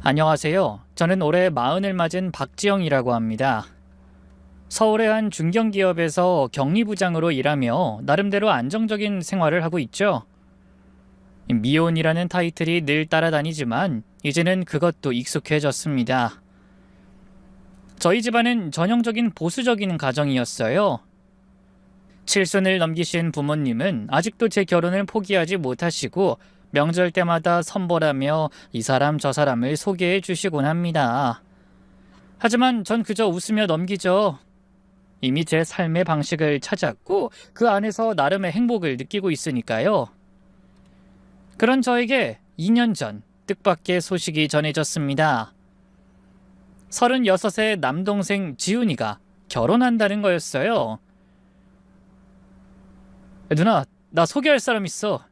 안녕하세요. 저는 올해 40을 맞은 박지영이라고 합니다. 서울의 한 중견기업에서 격리부장으로 일하며 나름대로 안정적인 생활을 하고 있죠. 미혼이라는 타이틀이 늘 따라다니지만 이제는 그것도 익숙해졌습니다. 저희 집안은 전형적인 보수적인 가정이었어요. 칠순을 넘기신 부모님은 아직도 제 결혼을 포기하지 못하시고 명절 때마다 선보라며 이 사람 저 사람을 소개해 주시곤 합니다. 하지만 전 그저 웃으며 넘기죠. 이미 제 삶의 방식을 찾았고 그 안에서 나름의 행복을 느끼고 있으니까요. 그런 저에게 2년 전 뜻밖의 소식이 전해졌습니다. 36세 남동생 지훈이가 결혼한다는 거였어요. 누나, 나 소개할 사람 있어.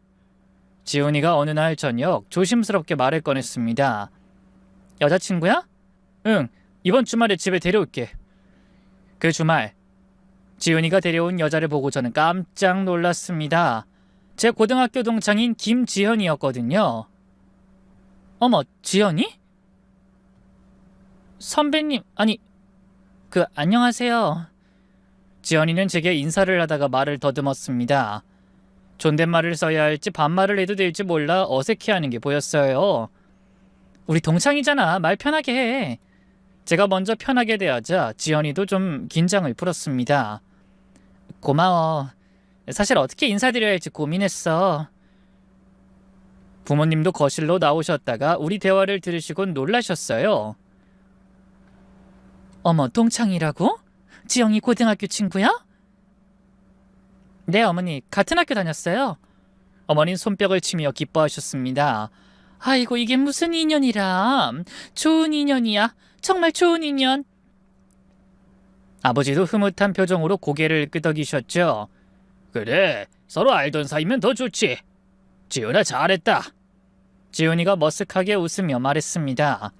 지훈이가 어느 날 저녁 조심스럽게 말을 꺼냈습니다. 여자친구야? 응, 이번 주말에 집에 데려올게. 그 주말, 지훈이가 데려온 여자를 보고 저는 깜짝 놀랐습니다. 제 고등학교 동창인 김지현이었거든요. 어머, 지현이? 선배님, 아니, 안녕하세요. 지현이는 제게 인사를 하다가 말을 더듬었습니다. 존댓말을 써야 할지 반말을 해도 될지 몰라 어색해하는 게 보였어요. 우리 동창이잖아. 말 편하게 해. 제가 먼저 편하게 대하자 지연이도 좀 긴장을 풀었습니다. 고마워. 사실 어떻게 인사드려야 할지 고민했어. 부모님도 거실로 나오셨다가 우리 대화를 들으시곤 놀라셨어요. 어머, 동창이라고? 지영이 고등학교 친구야? 네, 어머니. 같은 학교 다녔어요. 어머니는 손뼉을 치며 기뻐하셨습니다. 아이고, 이게 무슨 인연이라. 좋은 인연이야. 정말 좋은 인연. 아버지도 흐뭇한 표정으로 고개를 끄덕이셨죠. 그래, 서로 알던 사이면 더 좋지. 지훈아, 잘했다. 지훈이가 머쓱하게 웃으며 말했습니다.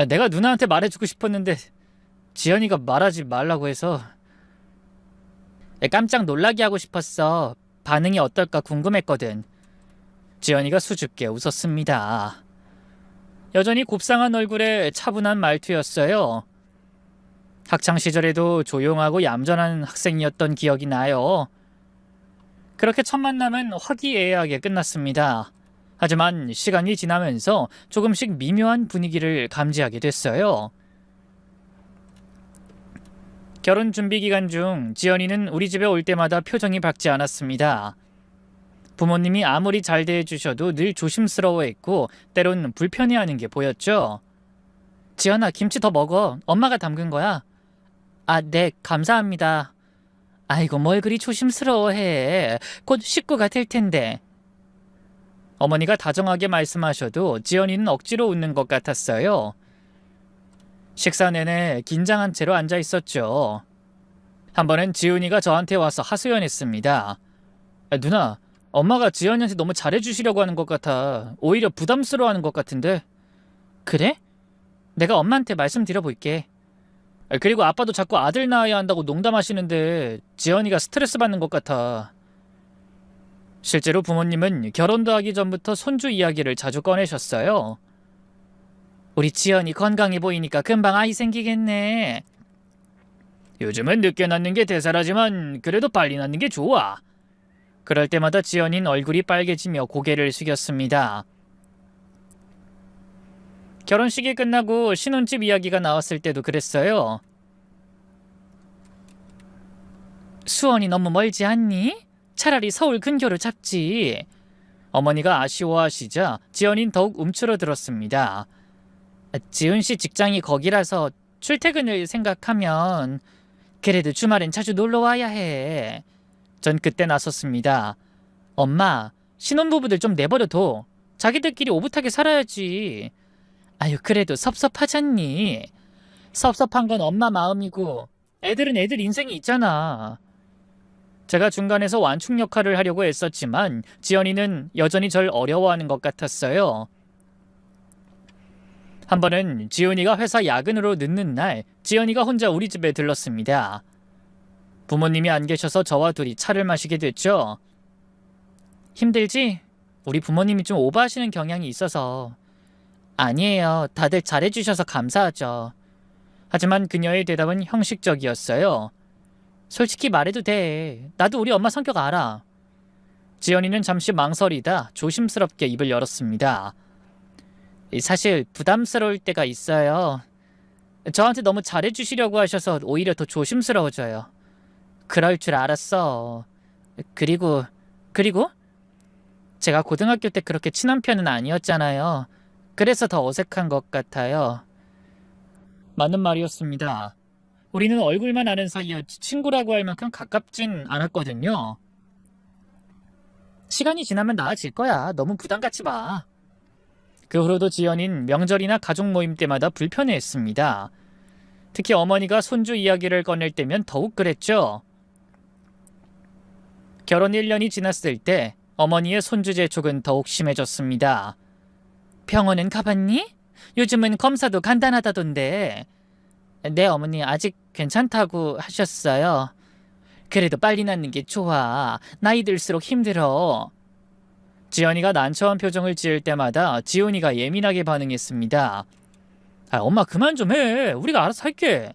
내가 누나한테 말해주고 싶었는데 지연이가 말하지 말라고 해서. 깜짝 놀라게 하고 싶었어. 반응이 어떨까 궁금했거든. 지연이가 수줍게 웃었습니다. 여전히 곱상한 얼굴에 차분한 말투였어요. 학창시절에도 조용하고 얌전한 학생이었던 기억이 나요. 그렇게 첫 만남은 화기애애하게 끝났습니다. 하지만 시간이 지나면서 조금씩 미묘한 분위기를 감지하게 됐어요. 결혼 준비 기간 중 지연이는 우리 집에 올 때마다 표정이 밝지 않았습니다. 부모님이 아무리 잘 대해주셔도 늘 조심스러워했고 때론 불편해하는 게 보였죠. 지연아, 김치 더 먹어. 엄마가 담근 거야. 아, 네, 감사합니다. 아이고, 뭘 그리 조심스러워해. 곧 식구가 될 텐데. 어머니가 다정하게 말씀하셔도 지연이는 억지로 웃는 것 같았어요. 식사 내내 긴장한 채로 앉아 있었죠. 한 번은 지훈이가 저한테 와서 하소연했습니다. 누나, 엄마가 지연이한테 너무 잘해주시려고 하는 것 같아. 오히려 부담스러워하는 것 같은데. 그래? 내가 엄마한테 말씀드려볼게. 그리고 아빠도 자꾸 아들 낳아야 한다고 농담하시는데 지연이가 스트레스 받는 것 같아. 실제로 부모님은 결혼도 하기 전부터 손주 이야기를 자주 꺼내셨어요. 우리 지연이 건강해 보이니까 금방 아이 생기겠네. 요즘은 늦게 낳는 게 대세라지만 그래도 빨리 낳는 게 좋아. 그럴 때마다 지연이는 얼굴이 빨개지며 고개를 숙였습니다. 결혼식이 끝나고 신혼집 이야기가 나왔을 때도 그랬어요. 수원이 너무 멀지 않니? 차라리 서울 근교로 잡지. 어머니가 아쉬워하시자 지연이는 더욱 움츠러들었습니다. 지훈씨 직장이 거기라서 출퇴근을 생각하면 그래도 주말엔 자주 놀러와야 해. 전 그때 나섰습니다. 엄마, 신혼부부들 좀 내버려둬. 자기들끼리 오붓하게 살아야지. 아유, 그래도 섭섭하잖니. 섭섭한 건 엄마 마음이고 애들은 애들 인생이 있잖아. 제가 중간에서 완충 역할을 하려고 애썼지만 지연이는 여전히 절 어려워하는 것 같았어요. 한 번은 지훈이가 회사 야근으로 늦는 날 지연이가 혼자 우리 집에 들렀습니다. 부모님이 안 계셔서 저와 둘이 차를 마시게 됐죠. 힘들지? 우리 부모님이 좀 오버하시는 경향이 있어서. 아니에요. 다들 잘해주셔서 감사하죠. 하지만 그녀의 대답은 형식적이었어요. 솔직히 말해도 돼. 나도 우리 엄마 성격 알아. 지연이는 잠시 망설이다 조심스럽게 입을 열었습니다. 사실 부담스러울 때가 있어요. 저한테 너무 잘해주시려고 하셔서 오히려 더 조심스러워져요. 그럴 줄 알았어. 그리고 제가 고등학교 때 그렇게 친한 편은 아니었잖아요. 그래서 더 어색한 것 같아요. 맞는 말이었습니다. 우리는 얼굴만 아는 사이였지 친구라고 할 만큼 가깝진 않았거든요. 시간이 지나면 나아질 거야. 너무 부담 갖지 마. 그 후로도 지연인 명절이나 가족 모임 때마다 불편해했습니다. 특히 어머니가 손주 이야기를 꺼낼 때면 더욱 그랬죠. 결혼 1년이 지났을 때 어머니의 손주 재촉은 더욱 심해졌습니다. 병원은 가봤니? 요즘은 검사도 간단하다던데. 네, 어머니 아직 괜찮다고 하셨어요. 그래도 빨리 낫는 게 좋아. 나이 들수록 힘들어. 지연이가 난처한 표정을 지을 때마다 지훈이가 예민하게 반응했습니다. 엄마 그만 좀 해. 우리가 알아서 할게.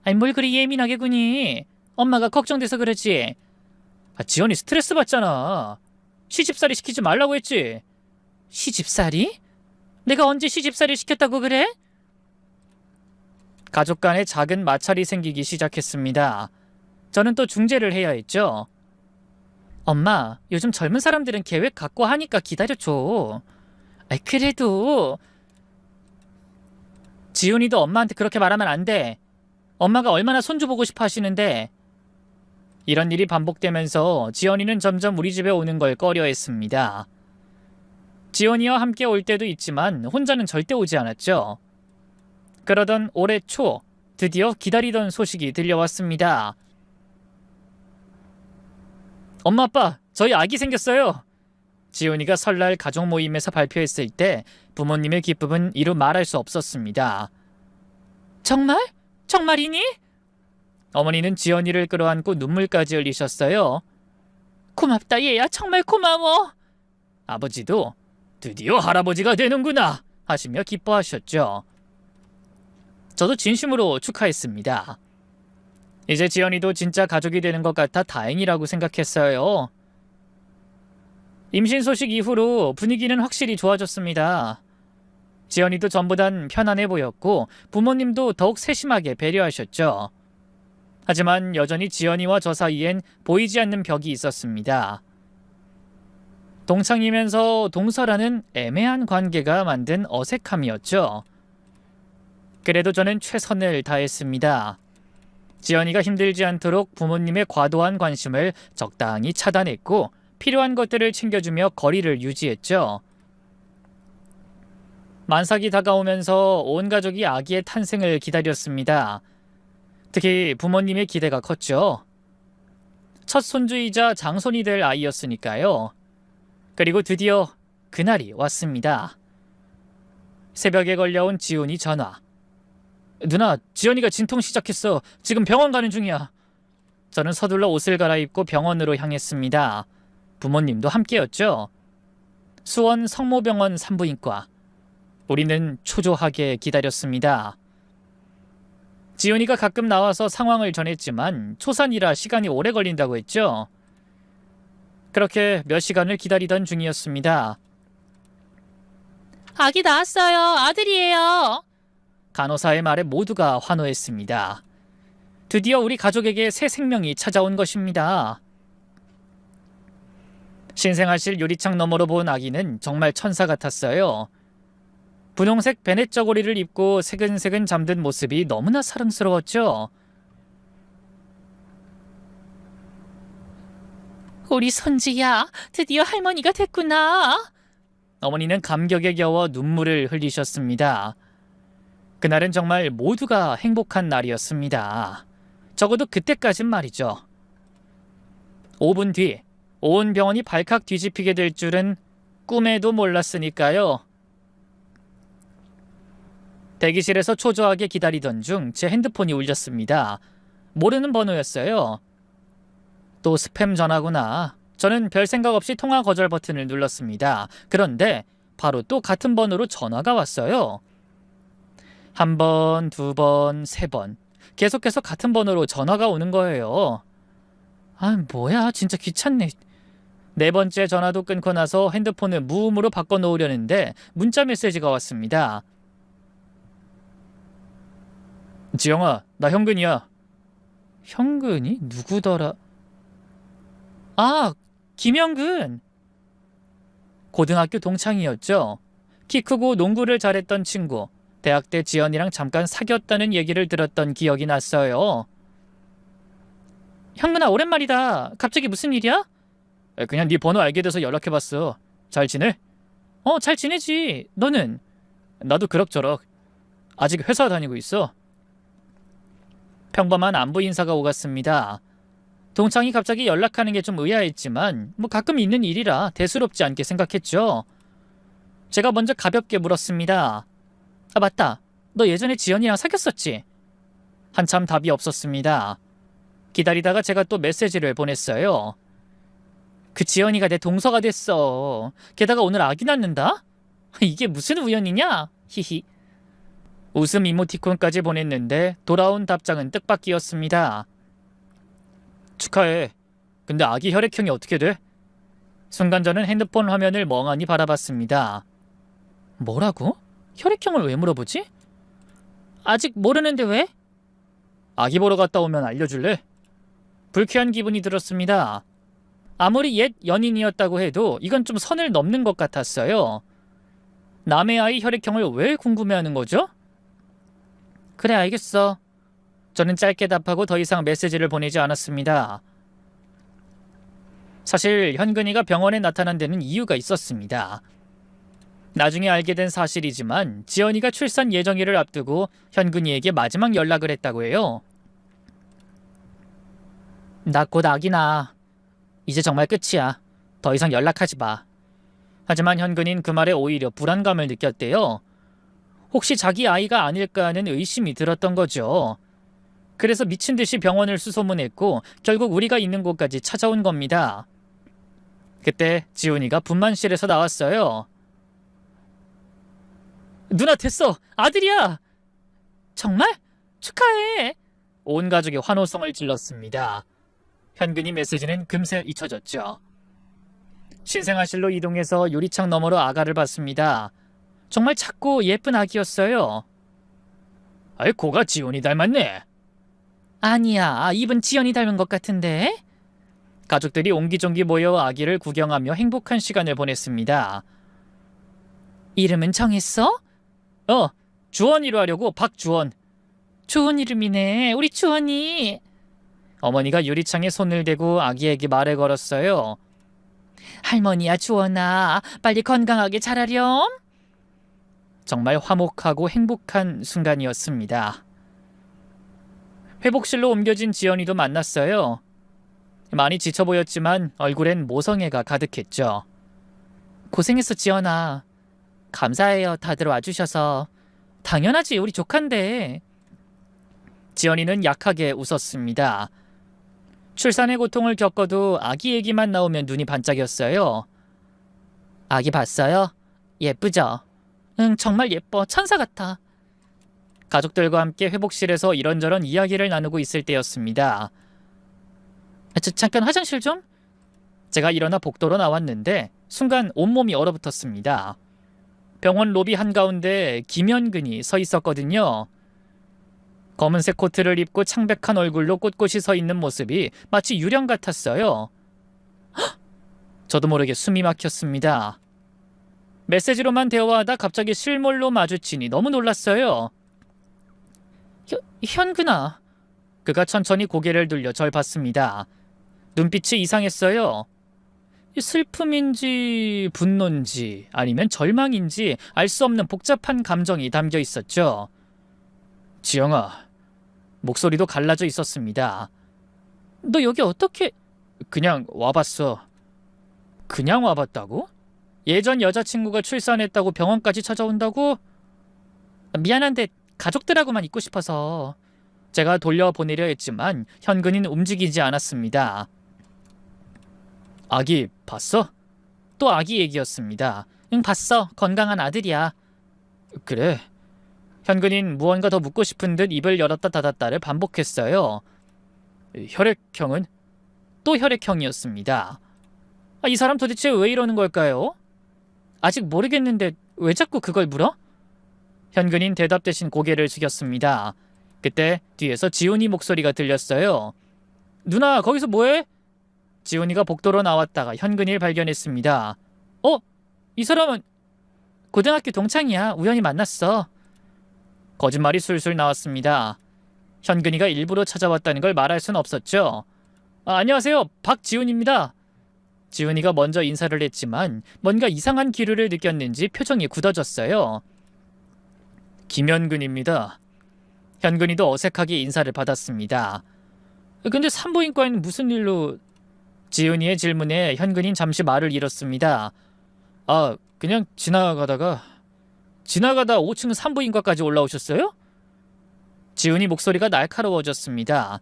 아니 뭘 그리 예민하게 구니. 엄마가 걱정돼서 그러지. 지연이 스트레스 받잖아. 시집살이 시키지 말라고 했지. 시집살이? 내가 언제 시집살이 시켰다고 그래? 가족 간에 작은 마찰이 생기기 시작했습니다. 저는 또 중재를 해야 했죠. 엄마, 요즘 젊은 사람들은 계획 갖고 하니까 기다려줘. 그래도 지훈이도 엄마한테 그렇게 말하면 안 돼. 엄마가 얼마나 손주 보고 싶어 하시는데. 이런 일이 반복되면서 지연이는 점점 우리 집에 오는 걸 꺼려했습니다. 지연이와 함께 올 때도 있지만 혼자는 절대 오지 않았죠. 그러던 올해 초 드디어 기다리던 소식이 들려왔습니다. 엄마 아빠 저희 아기 생겼어요. 지훈이가 설날 가족 모임에서 발표했을 때 부모님의 기쁨은 이루 말할 수 없었습니다. 정말? 정말이니? 어머니는 지연이를 끌어안고 눈물까지 흘리셨어요. 고맙다 얘야 정말 고마워. 아버지도 드디어 할아버지가 되는구나 하시며 기뻐하셨죠. 저도 진심으로 축하했습니다. 이제 지연이도 진짜 가족이 되는 것 같아 다행이라고 생각했어요. 임신 소식 이후로 분위기는 확실히 좋아졌습니다. 지연이도 전보단 편안해 보였고 부모님도 더욱 세심하게 배려하셨죠. 하지만 여전히 지연이와 저 사이엔 보이지 않는 벽이 있었습니다. 동창이면서 동서라는 애매한 관계가 만든 어색함이었죠. 그래도 저는 최선을 다했습니다. 지연이가 힘들지 않도록 부모님의 과도한 관심을 적당히 차단했고 필요한 것들을 챙겨주며 거리를 유지했죠. 만삭이 다가오면서 온 가족이 아기의 탄생을 기다렸습니다. 특히 부모님의 기대가 컸죠. 첫 손주이자 장손이 될 아이였으니까요. 그리고 드디어 그날이 왔습니다. 새벽에 걸려온 지훈이 전화. 누나, 지연이가 진통 시작했어. 지금 병원 가는 중이야. 저는 서둘러 옷을 갈아입고 병원으로 향했습니다. 부모님도 함께였죠. 수원 성모병원 산부인과. 우리는 초조하게 기다렸습니다. 지훈이가 가끔 나와서 상황을 전했지만 초산이라 시간이 오래 걸린다고 했죠. 그렇게 몇 시간을 기다리던 중이었습니다. 아기 낳았어요. 아들이에요. 간호사의 말에 모두가 환호했습니다. 드디어 우리 가족에게 새 생명이 찾아온 것입니다. 신생아실 유리창 너머로 본 아기는 정말 천사 같았어요. 분홍색 베넷 저고리를 입고 새근새근 잠든 모습이 너무나 사랑스러웠죠. 우리 손지야, 드디어 할머니가 됐구나. 어머니는 감격에 겨워 눈물을 흘리셨습니다. 그날은 정말 모두가 행복한 날이었습니다. 적어도 그때까진 말이죠. 5분 뒤 온 병원이 발칵 뒤집히게 될 줄은 꿈에도 몰랐으니까요. 대기실에서 초조하게 기다리던 중 제 핸드폰이 울렸습니다. 모르는 번호였어요. 또 스팸 전화구나. 저는 별 생각 없이 통화 거절 버튼을 눌렀습니다. 그런데 바로 또 같은 번호로 전화가 왔어요. 한 번, 두 번, 세 번. 계속해서 같은 번호로 전화가 오는 거예요. 아, 뭐야, 진짜 귀찮네. 네 번째 전화도 끊고 나서 핸드폰을 무음으로 바꿔놓으려는데 문자 메시지가 왔습니다. 지영아, 나 현근이야. 현근이? 누구더라? 아, 김현근. 고등학교 동창이었죠. 키 크고 농구를 잘했던 친구. 대학 때 지연이랑 잠깐 사귀었다는 얘기를 들었던 기억이 났어요. 현근아, 오랜만이다. 갑자기 무슨 일이야? 그냥 네 번호 알게 돼서 연락해봤어. 잘 지내? 잘 지내지. 너는? 나도 그럭저럭. 아직 회사 다니고 있어. 평범한 안부 인사가 오갔습니다. 동창이 갑자기 연락하는 게 좀 의아했지만 뭐 가끔 있는 일이라 대수롭지 않게 생각했죠. 제가 먼저 가볍게 물었습니다. 아, 맞다. 너 예전에 지연이랑 사귀었었지? 한참 답이 없었습니다. 기다리다가 제가 또 메시지를 보냈어요. 그 지연이가 내 동서가 됐어. 게다가 오늘 아기 낳는다? 이게 무슨 우연이냐? 히히. 웃음 이모티콘까지 보냈는데 돌아온 답장은 뜻밖이었습니다. 축하해. 근데 아기 혈액형이 어떻게 돼? 순간 저는 핸드폰 화면을 멍하니 바라봤습니다. 뭐라고? 혈액형을 왜 물어보지? 아직 모르는데 왜? 아기 보러 갔다 오면 알려줄래? 불쾌한 기분이 들었습니다. 아무리 옛 연인이었다고 해도 이건 좀 선을 넘는 것 같았어요. 남의 아이 혈액형을 왜 궁금해하는 거죠? 그래, 알겠어. 저는 짧게 답하고 더 이상 메시지를 보내지 않았습니다. 사실 현근이가 병원에 나타난 데는 이유가 있었습니다. 나중에 알게 된 사실이지만 지연이가 출산 예정일을 앞두고 현근이에게 마지막 연락을 했다고 해요. 나 곧 아기 낳아. 이제 정말 끝이야. 더 이상 연락하지 마. 하지만 현근이는 그 말에 오히려 불안감을 느꼈대요. 혹시 자기 아이가 아닐까 하는 의심이 들었던 거죠. 그래서 미친 듯이 병원을 수소문했고 결국 우리가 있는 곳까지 찾아온 겁니다. 그때 지훈이가 분만실에서 나왔어요. 누나, 됐어! 아들이야! 정말? 축하해! 온 가족이 환호성을 질렀습니다. 현근이 메시지는 금세 잊혀졌죠. 신생아실로 이동해서 유리창 너머로 아가를 봤습니다. 정말 작고 예쁜 아기였어요. 아이, 고가 지훈이 닮았네. 아니야, 입은 지연이 닮은 것 같은데? 가족들이 옹기종기 모여 아기를 구경하며 행복한 시간을 보냈습니다. 이름은 정했어? 주원이로 하려고. 박주원. 좋은 이름이네. 우리 주원이. 어머니가 유리창에 손을 대고 아기에게 말을 걸었어요. 할머니야, 주원아. 빨리 건강하게 자라렴. 정말 화목하고 행복한 순간이었습니다. 회복실로 옮겨진 지연이도 만났어요. 많이 지쳐 보였지만 얼굴엔 모성애가 가득했죠. 고생했어, 지연아. 감사해요, 다들 와주셔서. 당연하지, 우리 조카인데. 지연이는 약하게 웃었습니다. 출산의 고통을 겪어도 아기 얘기만 나오면 눈이 반짝였어요. 아기 봤어요? 예쁘죠? 응, 정말 예뻐. 천사 같아. 가족들과 함께 회복실에서 이런저런 이야기를 나누고 있을 때였습니다. 잠깐 화장실 좀? 제가 일어나 복도로 나왔는데 순간 온몸이 얼어붙었습니다. 병원 로비 한가운데 김현근이 서 있었거든요. 검은색 코트를 입고 창백한 얼굴로 꼿꼿이 서 있는 모습이 마치 유령 같았어요. 헉! 저도 모르게 숨이 막혔습니다. 메시지로만 대화하다 갑자기 실물로 마주치니 너무 놀랐어요. 현근아. 그가 천천히 고개를 돌려 절 봤습니다. 눈빛이 이상했어요. 슬픔인지 분노인지 아니면 절망인지 알 수 없는 복잡한 감정이 담겨 있었죠. 지영아. 목소리도 갈라져 있었습니다. 너 여기 어떻게... 그냥 와봤어. 그냥 와봤다고? 예전 여자친구가 출산했다고 병원까지 찾아온다고? 미안한데 가족들하고만 있고 싶어서. 제가 돌려보내려 했지만 현근이는 움직이지 않았습니다. 아기 봤어? 또 아기 얘기였습니다. 응, 봤어. 건강한 아들이야. 그래? 현근이는 무언가 더 묻고 싶은 듯 입을 열었다 닫았다를 반복했어요. 혈액형은? 또 혈액형이었습니다. 이 사람 도대체 왜 이러는 걸까요? 아직 모르겠는데 왜 자꾸 그걸 물어? 현근인 대답 대신 고개를 숙였습니다. 그때 뒤에서 지훈이 목소리가 들렸어요. 누나, 거기서 뭐해? 지훈이가 복도로 나왔다가 현근이를 발견했습니다. 이 사람은 고등학교 동창이야. 우연히 만났어. 거짓말이 술술 나왔습니다. 현근이가 일부러 찾아왔다는 걸 말할 순 없었죠. 안녕하세요. 박지훈입니다. 지훈이가 먼저 인사를 했지만 뭔가 이상한 기류를 느꼈는지 표정이 굳어졌어요. 김현근입니다. 현근이도 어색하게 인사를 받았습니다. 근데 산부인과에는 무슨 일로... 지훈이의 질문에 현근이는 잠시 말을 잃었습니다. 그냥 지나가다 5층 산부인과까지 올라오셨어요? 지훈이 목소리가 날카로워졌습니다.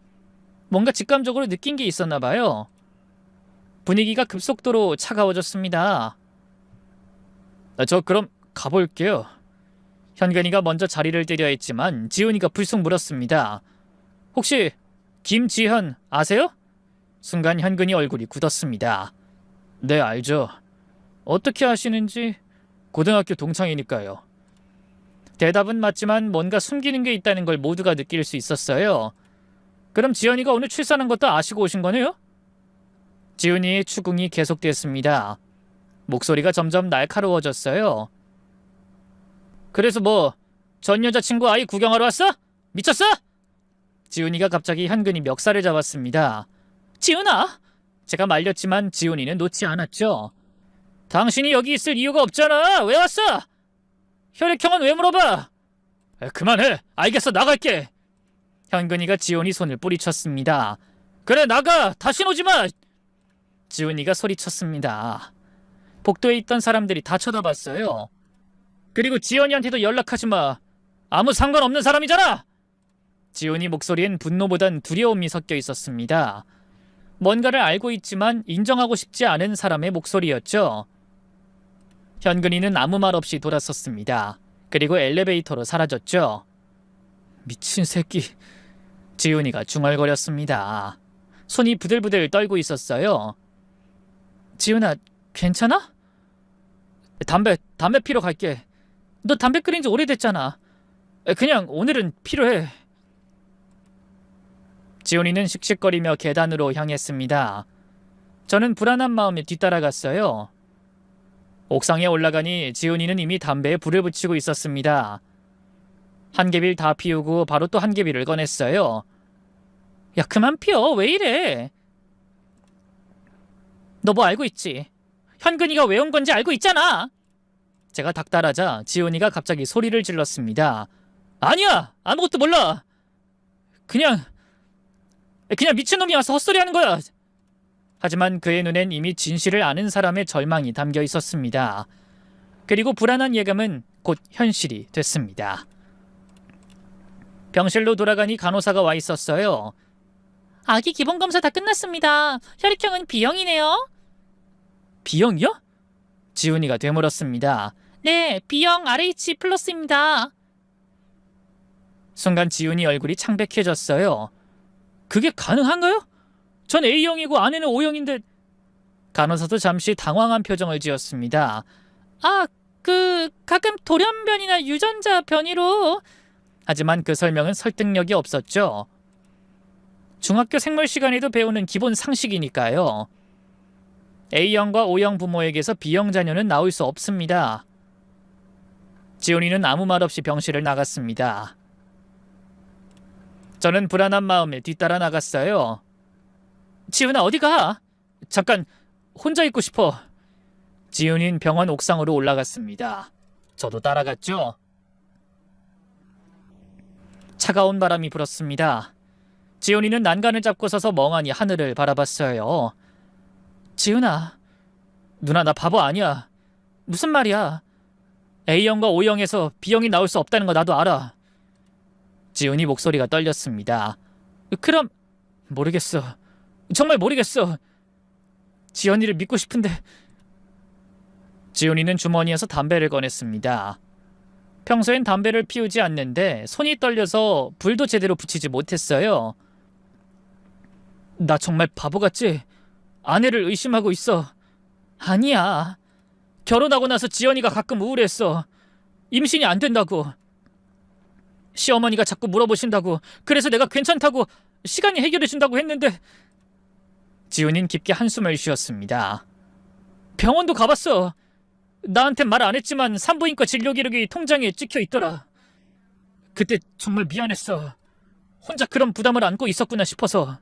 뭔가 직감적으로 느낀 게 있었나 봐요. 분위기가 급속도로 차가워졌습니다. 저 그럼 가볼게요. 현근이가 먼저 자리를 뜨려 했지만 지훈이가 불쑥 물었습니다. 혹시 김지현 아세요? 순간 현근이 얼굴이 굳었습니다. 네, 알죠. 어떻게 아시는지? 고등학교 동창이니까요. 대답은 맞지만 뭔가 숨기는 게 있다는 걸 모두가 느낄 수 있었어요. 그럼 지현이가 오늘 출산한 것도 아시고 오신 거네요? 지훈이의 추궁이 계속됐습니다. 목소리가 점점 날카로워졌어요. 그래서 뭐 전 여자친구 아이 구경하러 왔어? 미쳤어? 지훈이가 갑자기 현근이 멱살을 잡았습니다. 지훈아! 제가 말렸지만 지훈이는 놓지 않았죠. 당신이 여기 있을 이유가 없잖아. 왜 왔어? 혈액형은 왜 물어봐? 그만해. 알겠어. 나갈게. 현근이가 지훈이 손을 뿌리쳤습니다. 그래, 나가. 다신 오지 마. 지훈이가 소리쳤습니다. 복도에 있던 사람들이 다 쳐다봤어요. 그리고 지연이한테도 연락하지 마. 아무 상관없는 사람이잖아. 지훈이 목소리엔 분노보단 두려움이 섞여 있었습니다. 뭔가를 알고 있지만 인정하고 싶지 않은 사람의 목소리였죠. 현근이는 아무 말 없이 돌아섰습니다. 그리고 엘리베이터로 사라졌죠. 미친 새끼. 지훈이가 중얼거렸습니다. 손이 부들부들 떨고 있었어요. 지훈아, 괜찮아? 담배 피러 갈게. 너 담배 끓인 지 오래됐잖아. 그냥 오늘은 필요해. 지훈이는 씩씩거리며 계단으로 향했습니다. 저는 불안한 마음에 뒤따라갔어요. 옥상에 올라가니 지훈이는 이미 담배에 불을 붙이고 있었습니다. 한 개비를 다 피우고 바로 또 한 개비를 꺼냈어요. 야, 그만 피워. 왜 이래? 너 뭐 알고 있지? 현근이가 왜 온 건지 알고 있잖아. 제가 닥달하자 지훈이가 갑자기 소리를 질렀습니다. 아니야! 아무것도 몰라! 그냥 미친놈이 와서 헛소리하는 거야! 하지만 그의 눈엔 이미 진실을 아는 사람의 절망이 담겨 있었습니다. 그리고 불안한 예감은 곧 현실이 됐습니다. 병실로 돌아가니 간호사가 와 있었어요. 아기 기본검사 다 끝났습니다. 혈액형은 B형이네요. B형이요? 지훈이가 되물었습니다. 네, B형 RH 플러스입니다. 순간 지훈이 얼굴이 창백해졌어요. 그게 가능한가요? 전 A형이고 아내는 O형인데... 간호사도 잠시 당황한 표정을 지었습니다. 가끔 돌연변이나 유전자 변이로... 하지만 그 설명은 설득력이 없었죠. 중학교 생물 시간에도 배우는 기본 상식이니까요. A형과 O형 부모에게서 B형 자녀는 나올 수 없습니다. 지훈이는 아무 말 없이 병실을 나갔습니다. 저는 불안한 마음에 뒤따라 나갔어요. 지훈아, 어디 가? 잠깐 혼자 있고 싶어. 지훈이는 병원 옥상으로 올라갔습니다. 저도 따라갔죠. 차가운 바람이 불었습니다. 지훈이는 난간을 잡고 서서 멍하니 하늘을 바라봤어요. 지훈아, 누나 나 바보 아니야. 무슨 말이야? A형과 O형에서 B형이 나올 수 없다는 거 나도 알아. 지훈이 목소리가 떨렸습니다. 그럼 모르겠어. 정말 모르겠어. 지연이를 믿고 싶은데 지훈이는 주머니에서 담배를 꺼냈습니다. 평소엔 담배를 피우지 않는데 손이 떨려서 불도 제대로 붙이지 못했어요. 나 정말 바보 같지? 아내를 의심하고 있어. 아니야. 결혼하고 나서 지연이가 가끔 우울했어. 임신이 안 된다고. 시어머니가 자꾸 물어보신다고. 그래서 내가 괜찮다고 시간이 해결해준다고 했는데. 지훈이는 깊게 한숨을 쉬었습니다. 병원도 가봤어. 나한텐 말 안 했지만 산부인과 진료 기록이 통장에 찍혀 있더라. 그때 정말 미안했어. 혼자 그런 부담을 안고 있었구나 싶어서.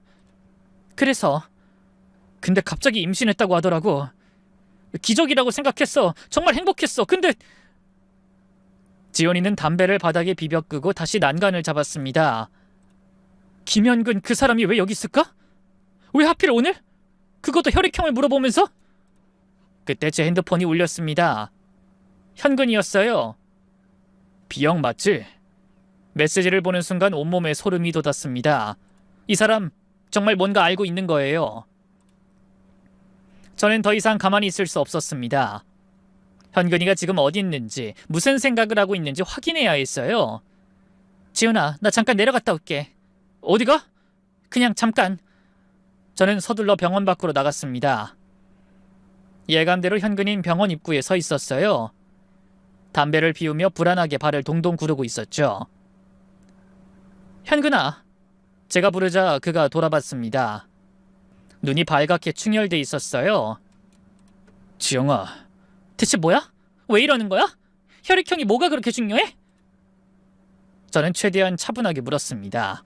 그래서 근데 갑자기 임신했다고 하더라고. 기적이라고 생각했어. 정말 행복했어. 근데 지연이는 담배를 바닥에 비벼 끄고 다시 난간을 잡았습니다. 김현근 그 사람이 왜 여기 있을까? 왜 하필 오늘? 그것도 혈액형을 물어보면서? 그때 제 핸드폰이 울렸습니다. 현근이었어요. B형 맞지? 메시지를 보는 순간 온몸에 소름이 돋았습니다. 이 사람 정말 뭔가 알고 있는 거예요. 저는 더 이상 가만히 있을 수 없었습니다. 현근이가 지금 어디 있는지, 무슨 생각을 하고 있는지 확인해야 했어요. 지훈아, 나 잠깐 내려갔다 올게. 어디가? 그냥 잠깐. 저는 서둘러 병원 밖으로 나갔습니다. 예감대로 현근이는 병원 입구에 서 있었어요. 담배를 피우며 불안하게 발을 동동 구르고 있었죠. 현근아. 제가 부르자 그가 돌아봤습니다. 눈이 발갛게 충혈돼 있었어요. 지영아, 대체 뭐야? 왜 이러는 거야? 혈액형이 뭐가 그렇게 중요해? 저는 최대한 차분하게 물었습니다.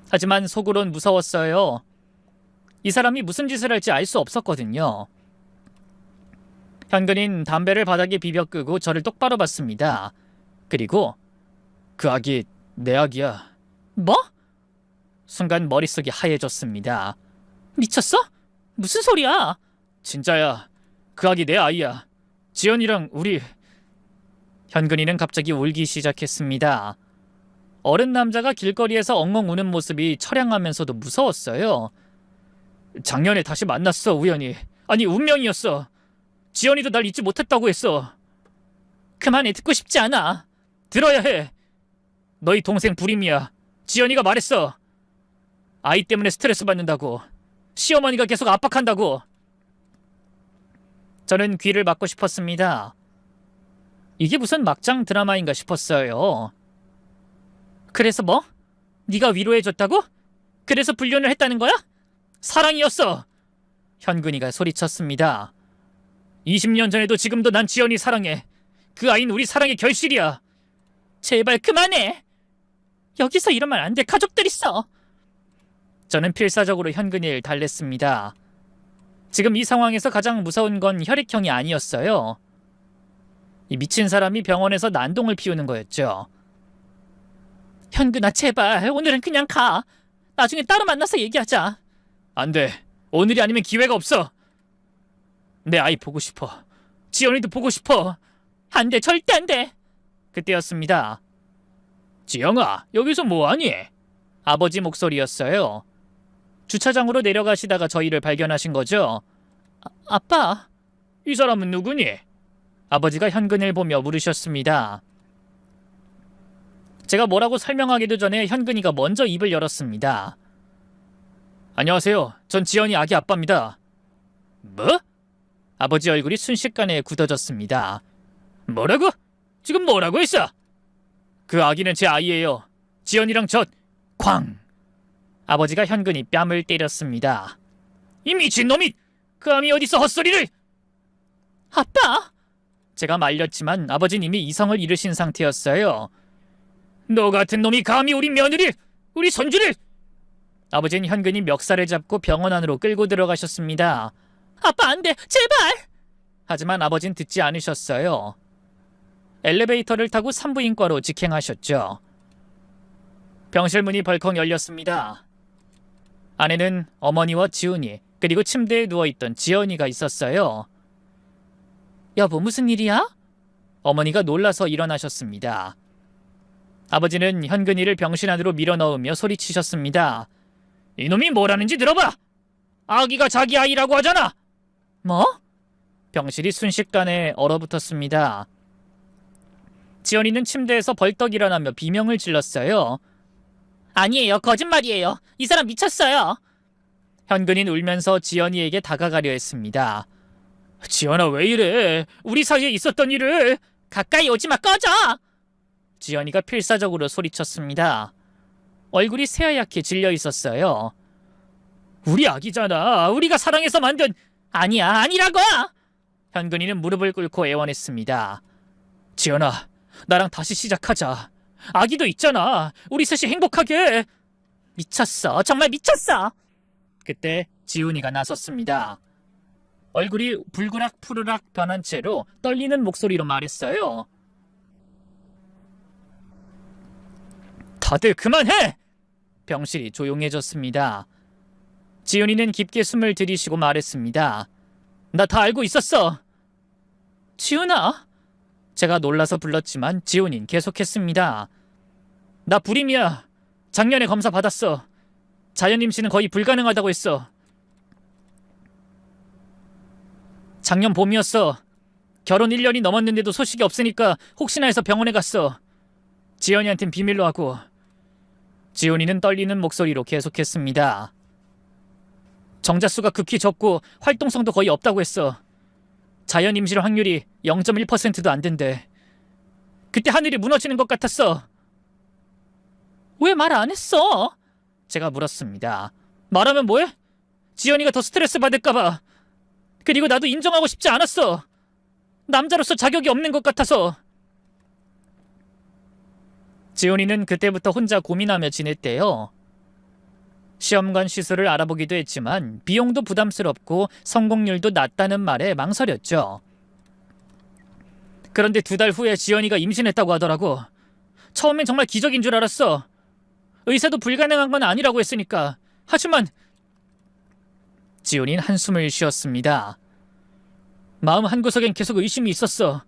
하지만 속으론 무서웠어요. 이 사람이 무슨 짓을 할지 알 수 없었거든요. 현근인 담배를 바닥에 비벼 끄고 저를 똑바로 봤습니다. 그리고 그 아기 내 아기야. 뭐? 순간 머릿속이 하얘졌습니다. 미쳤어? 무슨 소리야? 진짜야. 그 아기 내 아이야. 지연이랑 우리... 현근이는 갑자기 울기 시작했습니다. 어른 남자가 길거리에서 엉엉 우는 모습이 처량하면서도 무서웠어요. 작년에 다시 만났어, 우연히. 아니, 운명이었어. 지연이도 날 잊지 못했다고 했어. 그만해, 듣고 싶지 않아. 들어야 해. 너희 동생 불임이야. 지연이가 말했어. 아이 때문에 스트레스 받는다고. 시어머니가 계속 압박한다고. 저는 귀를 막고 싶었습니다. 이게 무슨 막장 드라마인가 싶었어요. 그래서 뭐? 네가 위로해줬다고? 그래서 불륜을 했다는 거야? 사랑이었어. 현근이가 소리쳤습니다. 20년 전에도 지금도 난 지연이 사랑해. 그 아이는 우리 사랑의 결실이야. 제발 그만해. 여기서 이러면 안 돼. 가족들 있어. 저는 필사적으로 현근이를 달랬습니다. 지금 이 상황에서 가장 무서운 건 혈액형이 아니었어요. 이 미친 사람이 병원에서 난동을 피우는 거였죠. 현근아, 제발 오늘은 그냥 가. 나중에 따로 만나서 얘기하자. 안 돼. 오늘이 아니면 기회가 없어. 내 아이 보고 싶어. 지연이도 보고 싶어. 안 돼. 절대 안 돼. 그때였습니다. 지영아, 여기서 뭐하니? 아버지 목소리였어요. 주차장으로 내려가시다가 저희를 발견하신 거죠. 아빠. 이 사람은 누구니? 아버지가 현근을 보며 물으셨습니다. 제가 뭐라고 설명하기도 전에 현근이가 먼저 입을 열었습니다. 안녕하세요. 전 지연이 아기 아빠입니다. 뭐? 아버지 얼굴이 순식간에 굳어졌습니다. 뭐라고? 지금 뭐라고 했어? 그 아기는 제 아이예요. 지연이랑 쾅! 아버지가 현근이 뺨을 때렸습니다. 이 미친놈이! 그 암이 어디서 헛소리를! 아빠! 제가 말렸지만 아버지는 이미 이성을 잃으신 상태였어요. 너 같은 놈이 감히 우리 며느리, 우리 손주를! 아버지는 현근이 멱살을 잡고 병원 안으로 끌고 들어가셨습니다. 아빠 안 돼! 제발! 하지만 아버지는 듣지 않으셨어요. 엘리베이터를 타고 산부인과로 직행하셨죠. 병실 문이 벌컥 열렸습니다. 안에는 어머니와 지훈이 그리고 침대에 누워있던 지연이가 있었어요. 여보, 무슨 일이야? 어머니가 놀라서 일어나셨습니다. 아버지는 현근이를 병실 안으로 밀어넣으며 소리치셨습니다. 이놈이 뭐라는지 들어봐! 아기가 자기 아이라고 하잖아! 뭐? 병실이 순식간에 얼어붙었습니다. 지연이는 침대에서 벌떡 일어나며 비명을 질렀어요. 아니에요. 거짓말이에요. 이 사람 미쳤어요. 현근이는 울면서 지연이에게 다가가려 했습니다. 지연아, 왜 이래? 우리 사이에 있었던 일을. 가까이 오지 마, 꺼져! 지연이가 필사적으로 소리쳤습니다. 얼굴이 새하얗게 질려 있었어요. 우리 아기잖아. 우리가 사랑해서 만든. 아니야, 아니라고! 현근이는 무릎을 꿇고 애원했습니다. 지연아, 나랑 다시 시작하자. 아기도 있잖아. 우리 셋이 행복하게. 미쳤어. 정말 미쳤어. 그때 지훈이가 나섰습니다. 얼굴이 불그락 푸르락 변한 채로 떨리는 목소리로 말했어요. 다들 그만해! 병실이 조용해졌습니다. 지훈이는 깊게 숨을 들이쉬고 말했습니다. 나 다 알고 있었어. 지훈아? 제가 놀라서 불렀지만 지훈이는 계속했습니다. 나 불임이야. 작년에 검사 받았어. 자연 임신은 거의 불가능하다고 했어. 작년 봄이었어. 결혼 1년이 넘었는데도 소식이 없으니까 혹시나 해서 병원에 갔어. 지연이한텐 비밀로 하고. 지훈이는 떨리는 목소리로 계속했습니다. 정자수가 극히 적고 활동성도 거의 없다고 했어. 자연 임실 확률이 0.1%도 안 된대. 그때 하늘이 무너지는 것 같았어. 왜 말 안 했어? 제가 물었습니다. 말하면 뭐해? 지연이가 더 스트레스 받을까봐. 그리고 나도 인정하고 싶지 않았어. 남자로서 자격이 없는 것 같아서. 지훈이는 그때부터 혼자 고민하며 지냈대요. 시험관 시술을 알아보기도 했지만 비용도 부담스럽고 성공률도 낮다는 말에 망설였죠. 그런데 2달 후에 지연이가 임신했다고 하더라고. 처음엔 정말 기적인 줄 알았어. 의사도 불가능한 건 아니라고 했으니까. 하지만 지훈이는 한숨을 쉬었습니다. 마음 한구석엔 계속 의심이 있었어.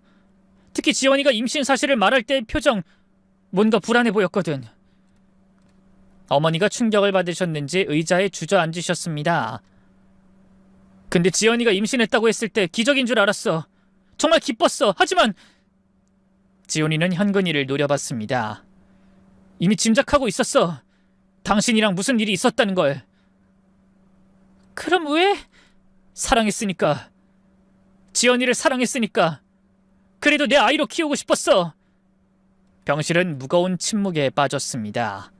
특히 지연이가 임신 사실을 말할 때의 표정, 뭔가 불안해 보였거든. 어머니가 충격을 받으셨는지 의자에 주저앉으셨습니다. 근데 지연이가 임신했다고 했을 때 기적인 줄 알았어. 정말 기뻤어. 하지만 지훈이는 현근이를 노려봤습니다. 이미 짐작하고 있었어. 당신이랑 무슨 일이 있었다는 걸. 그럼 왜? 사랑했으니까. 지연이를 사랑했으니까. 그래도 내 아이로 키우고 싶었어. 병실은 무거운 침묵에 빠졌습니다.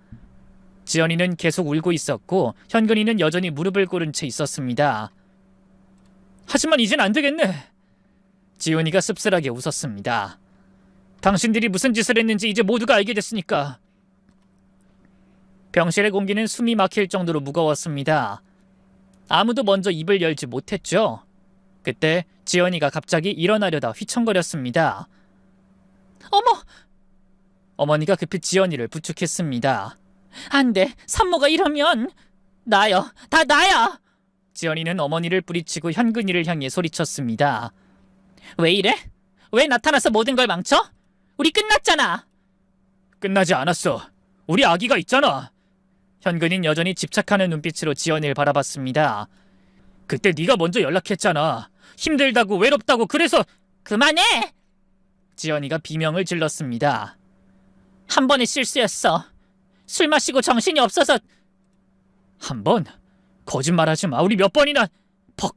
지연이는 계속 울고 있었고 현근이는 여전히 무릎을 꿇은 채 있었습니다. 하지만 이젠 안 되겠네. 지훈이가 씁쓸하게 웃었습니다. 당신들이 무슨 짓을 했는지 이제 모두가 알게 됐으니까. 병실의 공기는 숨이 막힐 정도로 무거웠습니다. 아무도 먼저 입을 열지 못했죠. 그때 지연이가 갑자기 일어나려다 휘청거렸습니다. 어머! 어머니가 급히 지연이를 부축했습니다. 안 돼. 산모가 이러면. 나요. 다 나야. 지연이는 어머니를 뿌리치고 현근이를 향해 소리쳤습니다. 왜 이래? 왜 나타나서 모든 걸 망쳐? 우리 끝났잖아. 끝나지 않았어. 우리 아기가 있잖아. 현근이는 여전히 집착하는 눈빛으로 지연이를 바라봤습니다. 그때 네가 먼저 연락했잖아. 힘들다고 외롭다고. 그래서. 그만해! 지연이가 비명을 질렀습니다. 한 번의 실수였어. 술 마시고 정신이 없어서. 한 번? 거짓말하지 마. 우리 몇 번이나. 퍽!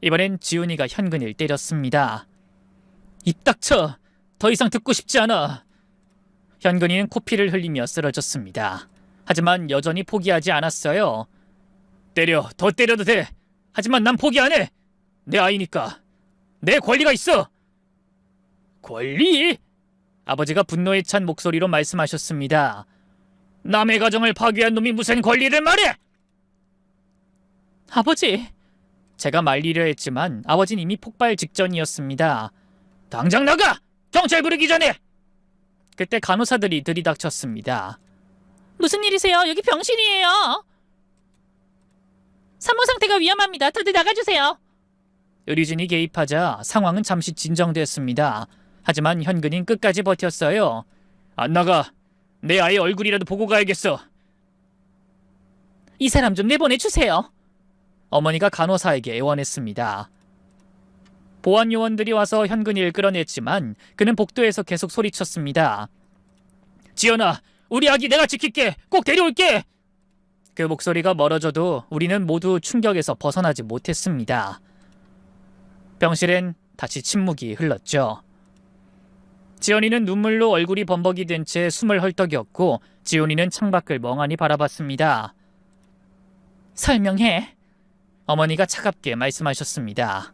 이번엔 지훈이가 현근이를 때렸습니다. 입 닥쳐. 더 이상 듣고 싶지 않아. 현근이는 코피를 흘리며 쓰러졌습니다. 하지만 여전히 포기하지 않았어요. 때려. 더 때려도 돼. 하지만 난 포기 안 해. 내 아이니까. 내 권리가 있어. 권리? 아버지가 분노에 찬 목소리로 말씀하셨습니다. 남의 가정을 파괴한 놈이 무슨 권리를 말해? 아버지. 제가 말리려 했지만 아버지는 이미 폭발 직전이었습니다. 당장 나가! 경찰 부르기 전에! 그때 간호사들이 들이닥쳤습니다. 무슨 일이세요? 여기 병실이에요. 산모 상태가 위험합니다. 다들 나가주세요. 의료진이 개입하자 상황은 잠시 진정됐습니다. 하지만 현근이는 끝까지 버텼어요. 안 나가. 내 아이 얼굴이라도 보고 가야겠어. 이 사람 좀 내보내주세요. 어머니가 간호사에게 애원했습니다. 보안 요원들이 와서 현근이를 끌어냈지만 그는 복도에서 계속 소리쳤습니다. 지연아, 우리 아기 내가 지킬게. 꼭 데려올게. 그 목소리가 멀어져도 우리는 모두 충격에서 벗어나지 못했습니다. 병실엔 다시 침묵이 흘렀죠. 지연이는 눈물로 얼굴이 범벅이 된 채 숨을 헐떡이었고 지훈이는 창밖을 멍하니 바라봤습니다. 설명해. 어머니가 차갑게 말씀하셨습니다.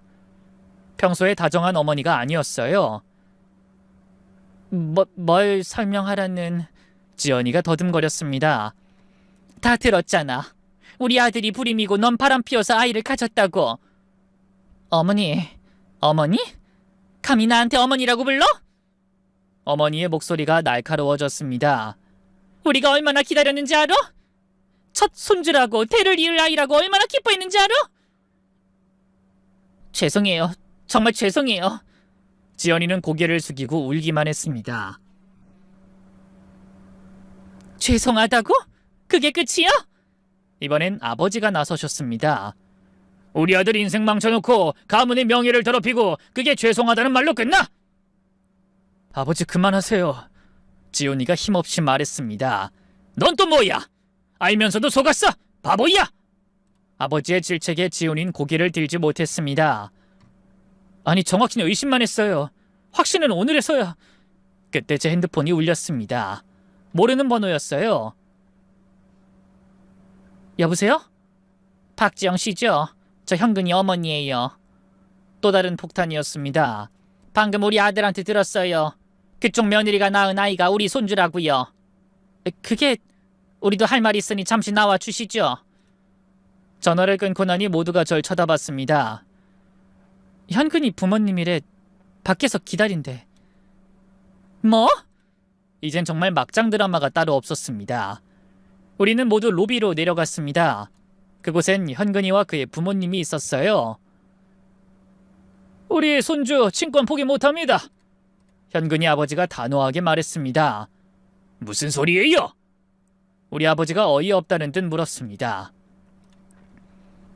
평소에 다정한 어머니가 아니었어요. 뭘 설명하라는... 지연이가 더듬거렸습니다. 다 들었잖아. 우리 아들이 불임이고 넌 바람 피워서 아이를 가졌다고. 어머니? 감히 나한테 어머니라고 불러? 어머니의 목소리가 날카로워졌습니다. 우리가 얼마나 기다렸는지 알아? 첫 손주라고 대를 이을 아이라고 얼마나 기뻐했는지 알아? 죄송해요. 정말 죄송해요. 지연이는 고개를 숙이고 울기만 했습니다. 죄송하다고? 그게 끝이야? 이번엔 아버지가 나서셨습니다. 우리 아들 인생 망쳐놓고 가문의 명예를 더럽히고 그게 죄송하다는 말로 끝나? 아버지 그만하세요. 지훈이가 힘없이 말했습니다. 넌 또 뭐야? 알면서도 속았어? 바보야! 아버지의 질책에 지훈이는 고개를 들지 못했습니다. 아니 정확히는 의심만 했어요. 확신은 오늘에서야. 그때 제 핸드폰이 울렸습니다. 모르는 번호였어요. 여보세요? 박지영 씨죠? 저 현근이 어머니예요. 또 다른 폭탄이었습니다. 방금 우리 아들한테 들었어요. 그쪽 며느리가 낳은 아이가 우리 손주라고요. 그게... 우리도 할 말 있으니 잠시 나와 주시죠. 전화를 끊고 나니 모두가 절 쳐다봤습니다. 현근이 부모님이래. 밖에서 기다린대. 뭐? 이젠 정말 막장 드라마가 따로 없었습니다. 우리는 모두 로비로 내려갔습니다. 그곳엔 현근이와 그의 부모님이 있었어요. 우리 손주 친권 포기 못합니다. 현근이 아버지가 단호하게 말했습니다. 무슨 소리예요? 우리 아버지가 어이없다는 듯 물었습니다.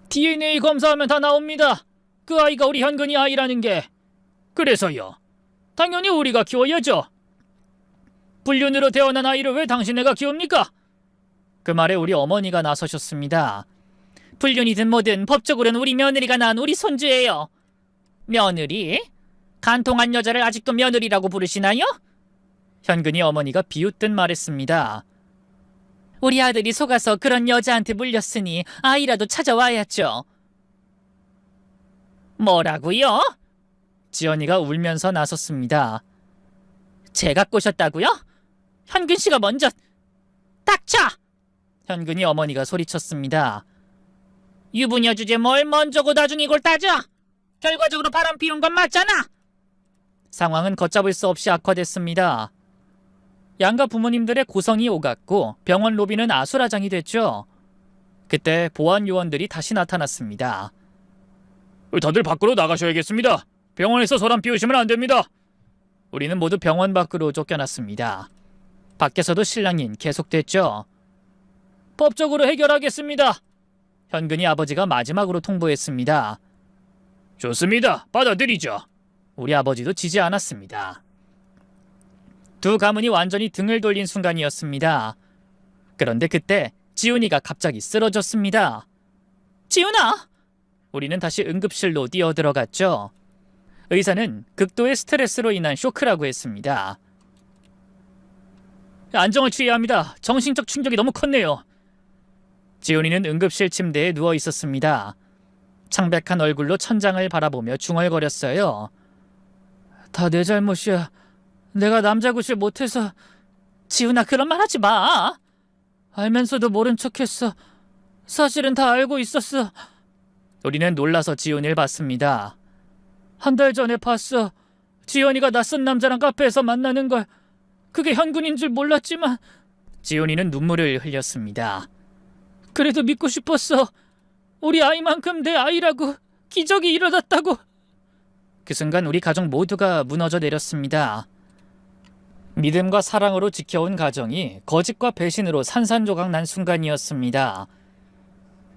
DNA 검사하면 다 나옵니다. 그 아이가 우리 현근이 아이라는 게. 그래서요. 당연히 우리가 키워야죠. 불륜으로 태어난 아이를 왜 당신네가 키웁니까? 그 말에 우리 어머니가 나서셨습니다. 불륜이든 뭐든 법적으로는 우리 며느리가 낳은 우리 손주예요. 며느리? 간통한 여자를 아직도 며느리라고 부르시나요? 현근이 어머니가 비웃듯 말했습니다. 우리 아들이 속아서 그런 여자한테 물렸으니 아이라도 찾아와야죠. 뭐라고요? 지연이가 울면서 나섰습니다. 제가 꼬셨다고요? 현근 씨가 먼저... 닥쳐! 현근이 어머니가 소리쳤습니다. 유부녀 주제 뭘 먼저고 나중에 이걸 따져? 결과적으로 바람 피운 건 맞잖아. 상황은 걷잡을 수 없이 악화됐습니다. 양가 부모님들의 고성이 오갔고 병원 로비는 아수라장이 됐죠. 그때 보안 요원들이 다시 나타났습니다. 다들 밖으로 나가셔야겠습니다. 병원에서 소란 피우시면 안 됩니다. 우리는 모두 병원 밖으로 쫓겨났습니다. 밖에서도 실랑이는 계속됐죠. 법적으로 해결하겠습니다. 현근이 아버지가 마지막으로 통보했습니다. 좋습니다. 받아들이죠. 우리 아버지도 지지 않았습니다. 두 가문이 완전히 등을 돌린 순간이었습니다. 그런데 그때 지훈이가 갑자기 쓰러졌습니다. 지훈아! 우리는 다시 응급실로 뛰어들어갔죠. 의사는 극도의 스트레스로 인한 쇼크라고 했습니다. 안정을 취해야 합니다. 정신적 충격이 너무 컸네요. 지훈이는 응급실 침대에 누워 있었습니다. 창백한 얼굴로 천장을 바라보며 중얼거렸어요. 다 내 잘못이야. 내가 남자굿을 못해서. 지훈아 그런 말 하지 마. 알면서도 모른 척했어. 사실은 다 알고 있었어. 우리는 놀라서 지훈이를 봤습니다. 한 달 전에 봤어. 지연이가 낯선 남자랑 카페에서 만나는 걸. 그게 현근인 줄 몰랐지만. 지훈이는 눈물을 흘렸습니다. 그래도 믿고 싶었어. 우리 아이만큼 내 아이라고. 기적이 일어났다고. 그 순간 우리 가족 모두가 무너져 내렸습니다. 믿음과 사랑으로 지켜온 가정이 거짓과 배신으로 산산조각 난 순간이었습니다.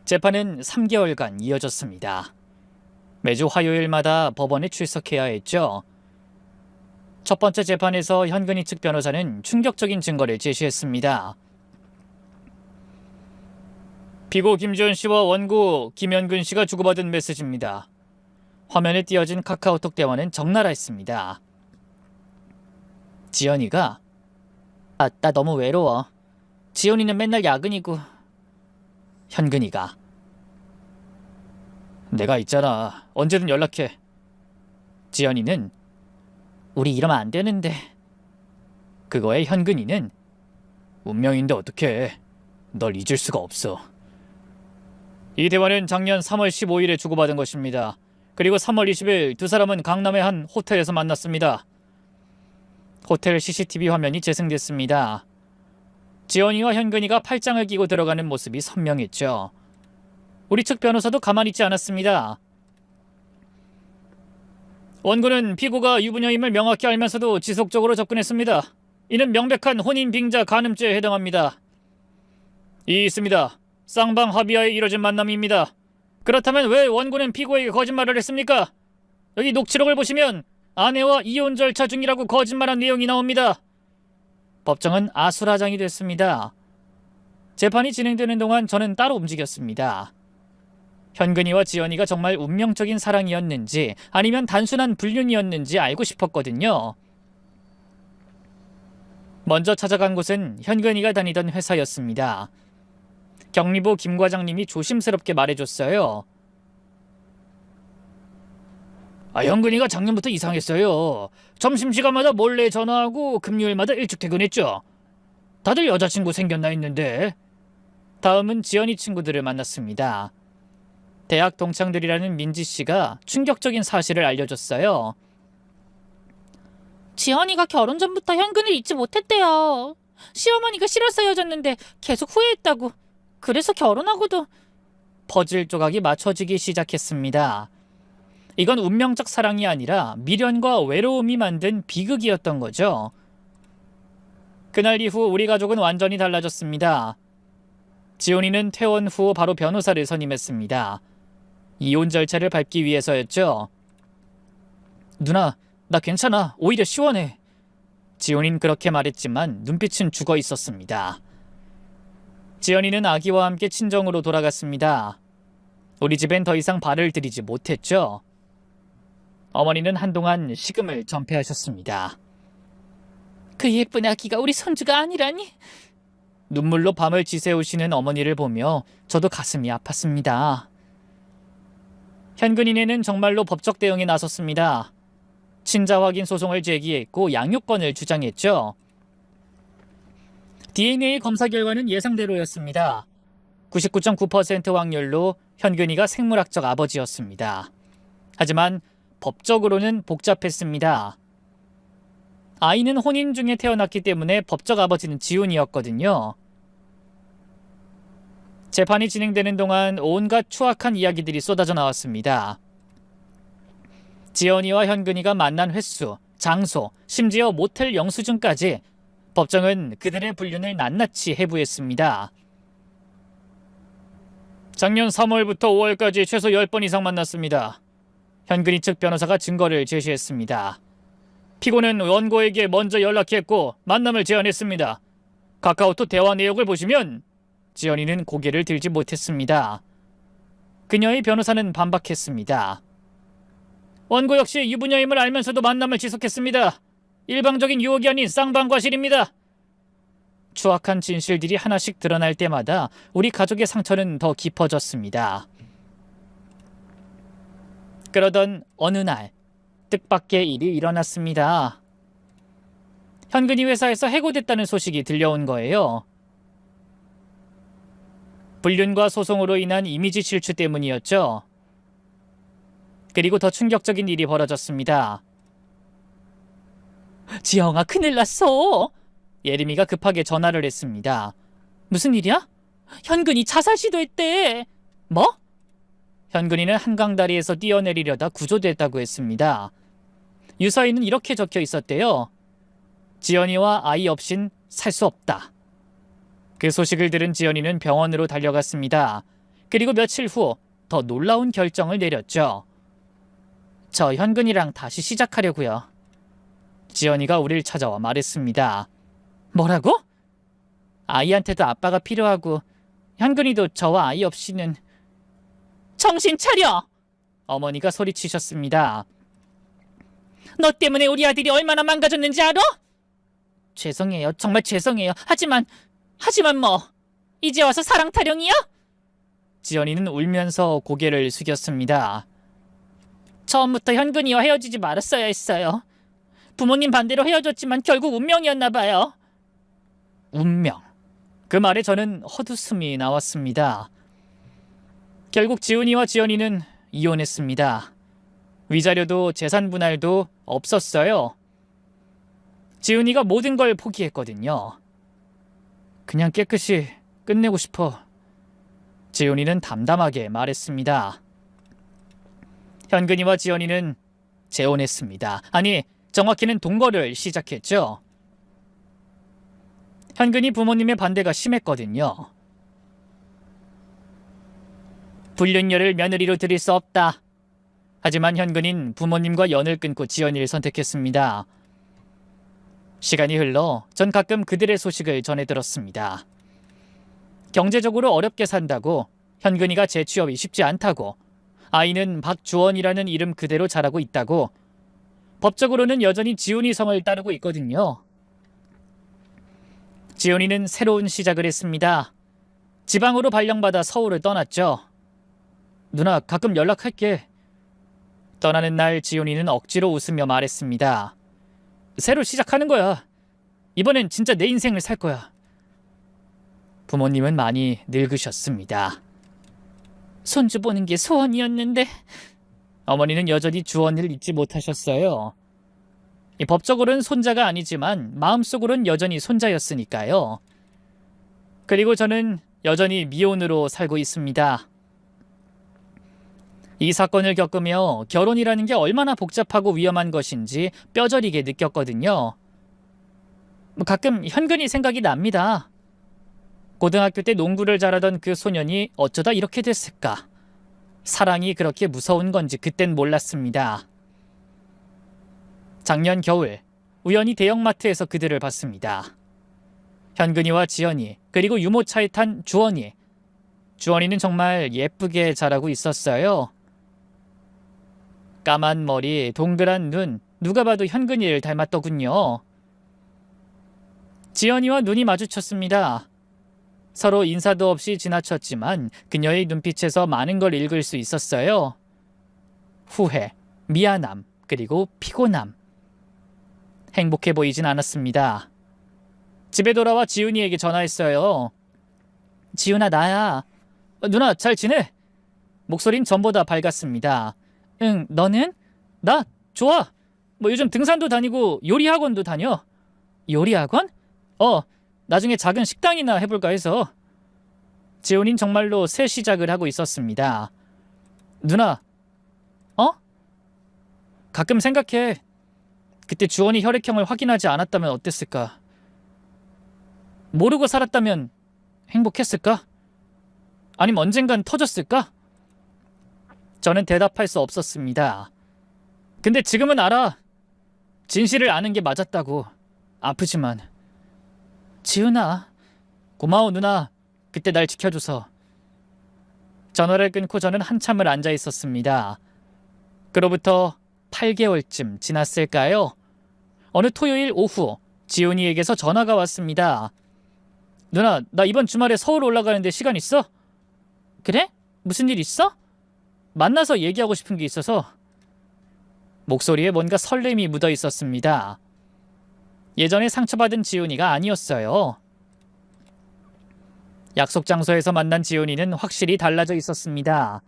재판은 3개월간 이어졌습니다. 매주 화요일마다 법원에 출석해야 했죠. 첫 번째 재판에서 현근희 측 변호사는 충격적인 증거를 제시했습니다. 피고 김지연 씨와 원고 김현근 씨가 주고받은 메시지입니다. 화면에 띄어진 카카오톡 대화는 적나라했습니다. 지연이가 나 너무 외로워. 지연이는 맨날 야근이고. 현근이가 내가 있잖아. 언제든 연락해. 지연이는 우리 이러면 안 되는데. 그거에 현근이는 운명인데 어떡해. 널 잊을 수가 없어. 이 대화는 작년 3월 15일에 주고받은 것입니다. 그리고 3월 20일 두 사람은 강남의 한 호텔에서 만났습니다. 호텔 CCTV 화면이 재생됐습니다. 지연이와 현근이가 팔짱을 끼고 들어가는 모습이 선명했죠. 우리 측 변호사도 가만히 있지 않았습니다. 원고는 피고가 유부녀임을 명확히 알면서도 지속적으로 접근했습니다. 이는 명백한 혼인 빙자 간음죄에 해당합니다. 이 있습니다. 쌍방 합의하에 이뤄진 만남입니다. 그렇다면 왜 원고는 피고에게 거짓말을 했습니까? 여기 녹취록을 보시면 아내와 이혼 절차 중이라고 거짓말한 내용이 나옵니다. 법정은 아수라장이 됐습니다. 재판이 진행되는 동안 저는 따로 움직였습니다. 현근이와 지연이가 정말 운명적인 사랑이었는지 아니면 단순한 불륜이었는지 알고 싶었거든요. 먼저 찾아간 곳은 현근이가 다니던 회사였습니다. 경리부 김 과장님이 조심스럽게 말해줬어요. 현근이가 작년부터 이상했어요. 점심시간마다 몰래 전화하고 금요일마다 일찍 퇴근했죠. 다들 여자친구 생겼나 했는데. 다음은 지연이 친구들을 만났습니다. 대학 동창들이라는 민지씨가 충격적인 사실을 알려줬어요. 지연이가 결혼 전부터 현근을 잊지 못했대요. 시어머니가 싫어서 헤어졌는데 계속 후회했다고. 그래서 결혼하고도. 퍼즐 조각이 맞춰지기 시작했습니다. 이건 운명적 사랑이 아니라 미련과 외로움이 만든 비극이었던 거죠. 그날 이후 우리 가족은 완전히 달라졌습니다. 지연이는 퇴원 후 바로 변호사를 선임했습니다. 이혼 절차를 밟기 위해서였죠. 누나, 나 괜찮아. 오히려 시원해. 지연이는 그렇게 말했지만 눈빛은 죽어 있었습니다. 지연이는 아기와 함께 친정으로 돌아갔습니다. 우리 집엔 더 이상 발을 들이지 못했죠. 어머니는 한동안 식음을 전폐하셨습니다. 그 예쁜 아기가 우리 손주가 아니라니? 눈물로 밤을 지새우시는 어머니를 보며 저도 가슴이 아팠습니다. 현근이네는 정말로 법적 대응에 나섰습니다. 친자 확인 소송을 제기했고 양육권을 주장했죠. DNA 검사 결과는 예상대로였습니다. 99.9% 확률로 현근이가 생물학적 아버지였습니다. 하지만 법적으로는 복잡했습니다. 아이는 혼인 중에 태어났기 때문에 법적 아버지는 지훈이었거든요. 재판이 진행되는 동안 온갖 추악한 이야기들이 쏟아져 나왔습니다. 지연이와 현근이가 만난 횟수, 장소, 심지어 모텔 영수증까지 법정은 그들의 불륜을 낱낱이 해부했습니다. 작년 3월부터 5월까지 최소 10번 이상 만났습니다. 현근이 측 변호사가 증거를 제시했습니다. 피고는 원고에게 먼저 연락했고 만남을 제안했습니다. 카카오톡 대화 내역을 보시면 지연이는 고개를 들지 못했습니다. 그녀의 변호사는 반박했습니다. 원고 역시 유부녀임을 알면서도 만남을 지속했습니다. 일방적인 유혹이 아닌 쌍방과실입니다. 추악한 진실들이 하나씩 드러날 때마다 우리 가족의 상처는 더 깊어졌습니다. 그러던 어느 날 뜻밖의 일이 일어났습니다. 현근이 회사에서 해고됐다는 소식이 들려온 거예요. 불륜과 소송으로 인한 이미지 실추 때문이었죠. 그리고 더 충격적인 일이 벌어졌습니다. 지영아, 큰일 났어. 예림이가 급하게 전화를 했습니다. 무슨 일이야? 현근이 자살 시도했대. 뭐? 현근이는 한강다리에서 뛰어내리려다 구조됐다고 했습니다. 유서에는 이렇게 적혀 있었대요. 지연이와 아이 없인 살 수 없다. 그 소식을 들은 지연이는 병원으로 달려갔습니다. 그리고 며칠 후 더 놀라운 결정을 내렸죠. 저 현근이랑 다시 시작하려고요. 지연이가 우릴 찾아와 말했습니다. 뭐라고? 아이한테도 아빠가 필요하고 현근이도 저와 아이 없이는. 정신 차려! 어머니가 소리치셨습니다. 너 때문에 우리 아들이 얼마나 망가졌는지 알아? 죄송해요. 정말 죄송해요. 하지만 뭐 이제 와서 사랑 타령이야? 지연이는 울면서 고개를 숙였습니다. 처음부터 현근이와 헤어지지 말았어야 했어요. 부모님 반대로 헤어졌지만 결국 운명이었나 봐요. 운명. 그 말에 저는 헛웃음이 나왔습니다. 결국 지훈이와 지연이는 이혼했습니다. 위자료도 재산 분할도 없었어요. 지훈이가 모든 걸 포기했거든요. 그냥 깨끗이 끝내고 싶어. 지훈이는 담담하게 말했습니다. 현근이와 지연이는 재혼했습니다. 아니, 정확히는 동거를 시작했죠. 현근이 부모님의 반대가 심했거든요. 불륜녀를 며느리로 들일 수 없다. 하지만 현근인 부모님과 연을 끊고 지연이를 선택했습니다. 시간이 흘러 전 가끔 그들의 소식을 전해 들었습니다. 경제적으로 어렵게 산다고, 현근이가 재취업이 쉽지 않다고, 아이는 박주원이라는 이름 그대로 자라고 있다고, 법적으로는 여전히 지훈이 성을 따르고 있거든요. 지훈이는 새로운 시작을 했습니다. 지방으로 발령받아 서울을 떠났죠. 누나, 가끔 연락할게. 떠나는 날 지훈이는 억지로 웃으며 말했습니다. 새로 시작하는 거야. 이번엔 진짜 내 인생을 살 거야. 부모님은 많이 늙으셨습니다. 손주 보는 게 소원이었는데. 어머니는 여전히 주원이를 잊지 못하셨어요. 법적으로는 손자가 아니지만 마음속으로는 여전히 손자였으니까요. 그리고 저는 여전히 미혼으로 살고 있습니다. 이 사건을 겪으며 결혼이라는 게 얼마나 복잡하고 위험한 것인지 뼈저리게 느꼈거든요. 가끔 현근이 생각이 납니다. 고등학교 때 농구를 잘하던 그 소년이 어쩌다 이렇게 됐을까? 사랑이 그렇게 무서운 건지 그땐 몰랐습니다. 작년 겨울 우연히 대형마트에서 그들을 봤습니다. 현근이와 지연이, 그리고 유모차에 탄 주원이. 주원이는 정말 예쁘게 자라고 있었어요. 까만 머리, 동그란 눈, 누가 봐도 현근이를 닮았더군요. 지연이와 눈이 마주쳤습니다. 서로 인사도 없이 지나쳤지만 그녀의 눈빛에서 많은 걸 읽을 수 있었어요. 후회, 미안함, 그리고 피곤함. 행복해 보이진 않았습니다. 집에 돌아와 지훈이에게 전화했어요. 지훈아, 나야. 누나, 잘 지내? 목소린 전보다 밝았습니다. 응, 너는? 나? 좋아. 요즘 등산도 다니고 요리학원도 다녀. 요리학원? 나중에 작은 식당이나 해볼까 해서. 지훈이는 정말로 새 시작을 하고 있었습니다. 누나, 가끔 생각해. 그때 주원이 혈액형을 확인하지 않았다면 어땠을까? 모르고 살았다면 행복했을까? 아니면 언젠간 터졌을까? 저는 대답할 수 없었습니다. 근데 지금은 알아. 진실을 아는 게 맞았다고. 아프지만. 지훈아, 고마워 누나. 그때 날 지켜줘서. 전화를 끊고 저는 한참을 앉아 있었습니다. 그로부터 8개월쯤 지났을까요? 어느 토요일 오후 지훈이에게서 전화가 왔습니다. 누나, 나 이번 주말에 서울 올라가는데 시간 있어? 그래? 무슨 일 있어? 만나서 얘기하고 싶은 게 있어서. 목소리에 뭔가 설렘이 묻어 있었습니다. 예전에 상처받은 지훈이가 아니었어요. 약속 장소에서 만난 지훈이는 확실히 달라져 있었습니다.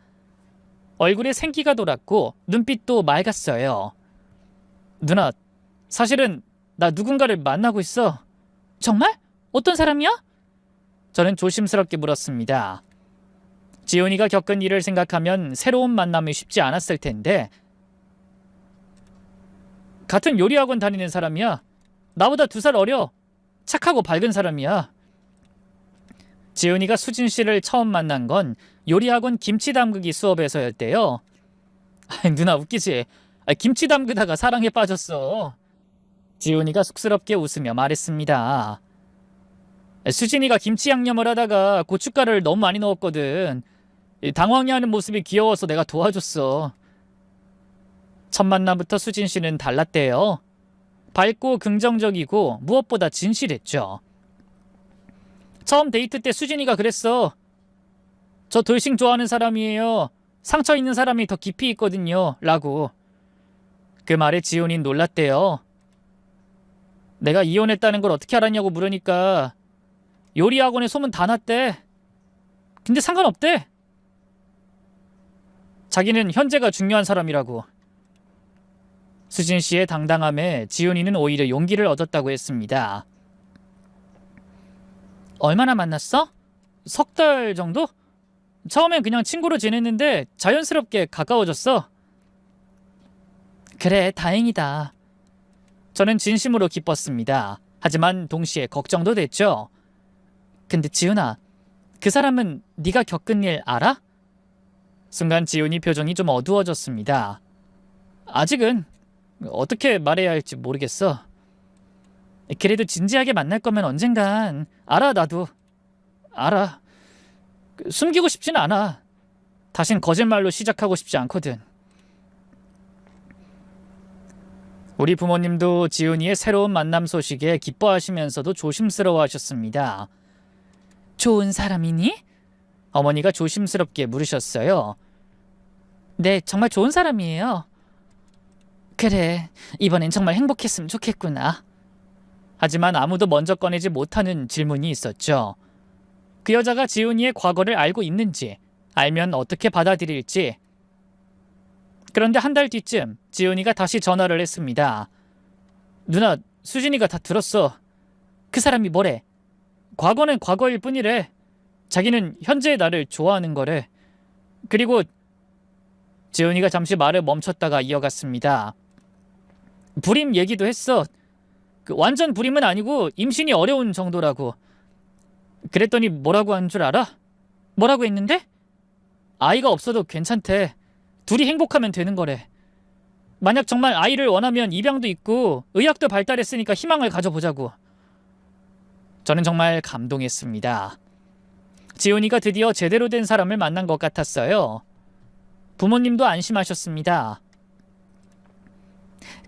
얼굴에 생기가 돌았고 눈빛도 맑았어요. 누나, 사실은 나 누군가를 만나고 있어. 정말? 어떤 사람이야? 저는 조심스럽게 물었습니다. 지훈이가 겪은 일을 생각하면 새로운 만남이 쉽지 않았을 텐데. 같은 요리학원 다니는 사람이야. 나보다 2살 어려. 착하고 밝은 사람이야. 지훈이가 수진 씨를 처음 만난 건 요리학원 김치 담그기 수업에서였대요. 누나 웃기지? 김치 담그다가 사랑에 빠졌어. 지훈이가 쑥스럽게 웃으며 말했습니다. 수진이가 김치 양념을 하다가 고춧가루를 너무 많이 넣었거든. 당황해하는 모습이 귀여워서 내가 도와줬어. 첫 만남부터 수진 씨는 달랐대요. 밝고 긍정적이고 무엇보다 진실했죠. 처음 데이트 때 수진이가 그랬어. 저 돌싱 좋아하는 사람이에요. 상처 있는 사람이 더 깊이 있거든요. 라고. 그 말에 지훈이는 놀랐대요. 내가 이혼했다는 걸 어떻게 알았냐고 물으니까 요리학원에 소문 다 났대. 근데 상관없대. 자기는 현재가 중요한 사람이라고. 수진 씨의 당당함에 지훈이는 오히려 용기를 얻었다고 했습니다. 얼마나 만났어? 3달 정도? 처음엔 그냥 친구로 지냈는데 자연스럽게 가까워졌어. 그래, 다행이다. 저는 진심으로 기뻤습니다. 하지만 동시에 걱정도 됐죠. 근데 지훈아, 그 사람은 네가 겪은 일 알아? 순간 지훈이 표정이 좀 어두워졌습니다. 아직은 어떻게 말해야 할지 모르겠어. 그래도 진지하게 만날 거면 언젠간 알아. 나도 알아. 숨기고 싶진 않아. 다신 거짓말로 시작하고 싶지 않거든. 우리 부모님도 지훈이의 새로운 만남 소식에 기뻐하시면서도 조심스러워하셨습니다. 좋은 사람이니? 어머니가 조심스럽게 물으셨어요. 네, 정말 좋은 사람이에요. 그래, 이번엔 정말 행복했으면 좋겠구나. 하지만 아무도 먼저 꺼내지 못하는 질문이 있었죠. 그 여자가 지훈이의 과거를 알고 있는지, 알면 어떻게 받아들일지. 그런데 한 달 뒤쯤 지훈이가 다시 전화를 했습니다. 누나, 수진이가 다 들었어. 그 사람이 뭐래? 과거는 과거일 뿐이래. 자기는 현재의 나를 좋아하는 거래. 그리고 지훈이가 잠시 말을 멈췄다가 이어갔습니다. 불임 얘기도 했어. 완전 불임은 아니고 임신이 어려운 정도라고. 그랬더니 뭐라고 한 줄 알아? 뭐라고 했는데? 아이가 없어도 괜찮대. 둘이 행복하면 되는 거래. 만약 정말 아이를 원하면 입양도 있고 의학도 발달했으니까 희망을 가져보자고. 저는 정말 감동했습니다. 지훈이가 드디어 제대로 된 사람을 만난 것 같았어요. 부모님도 안심하셨습니다.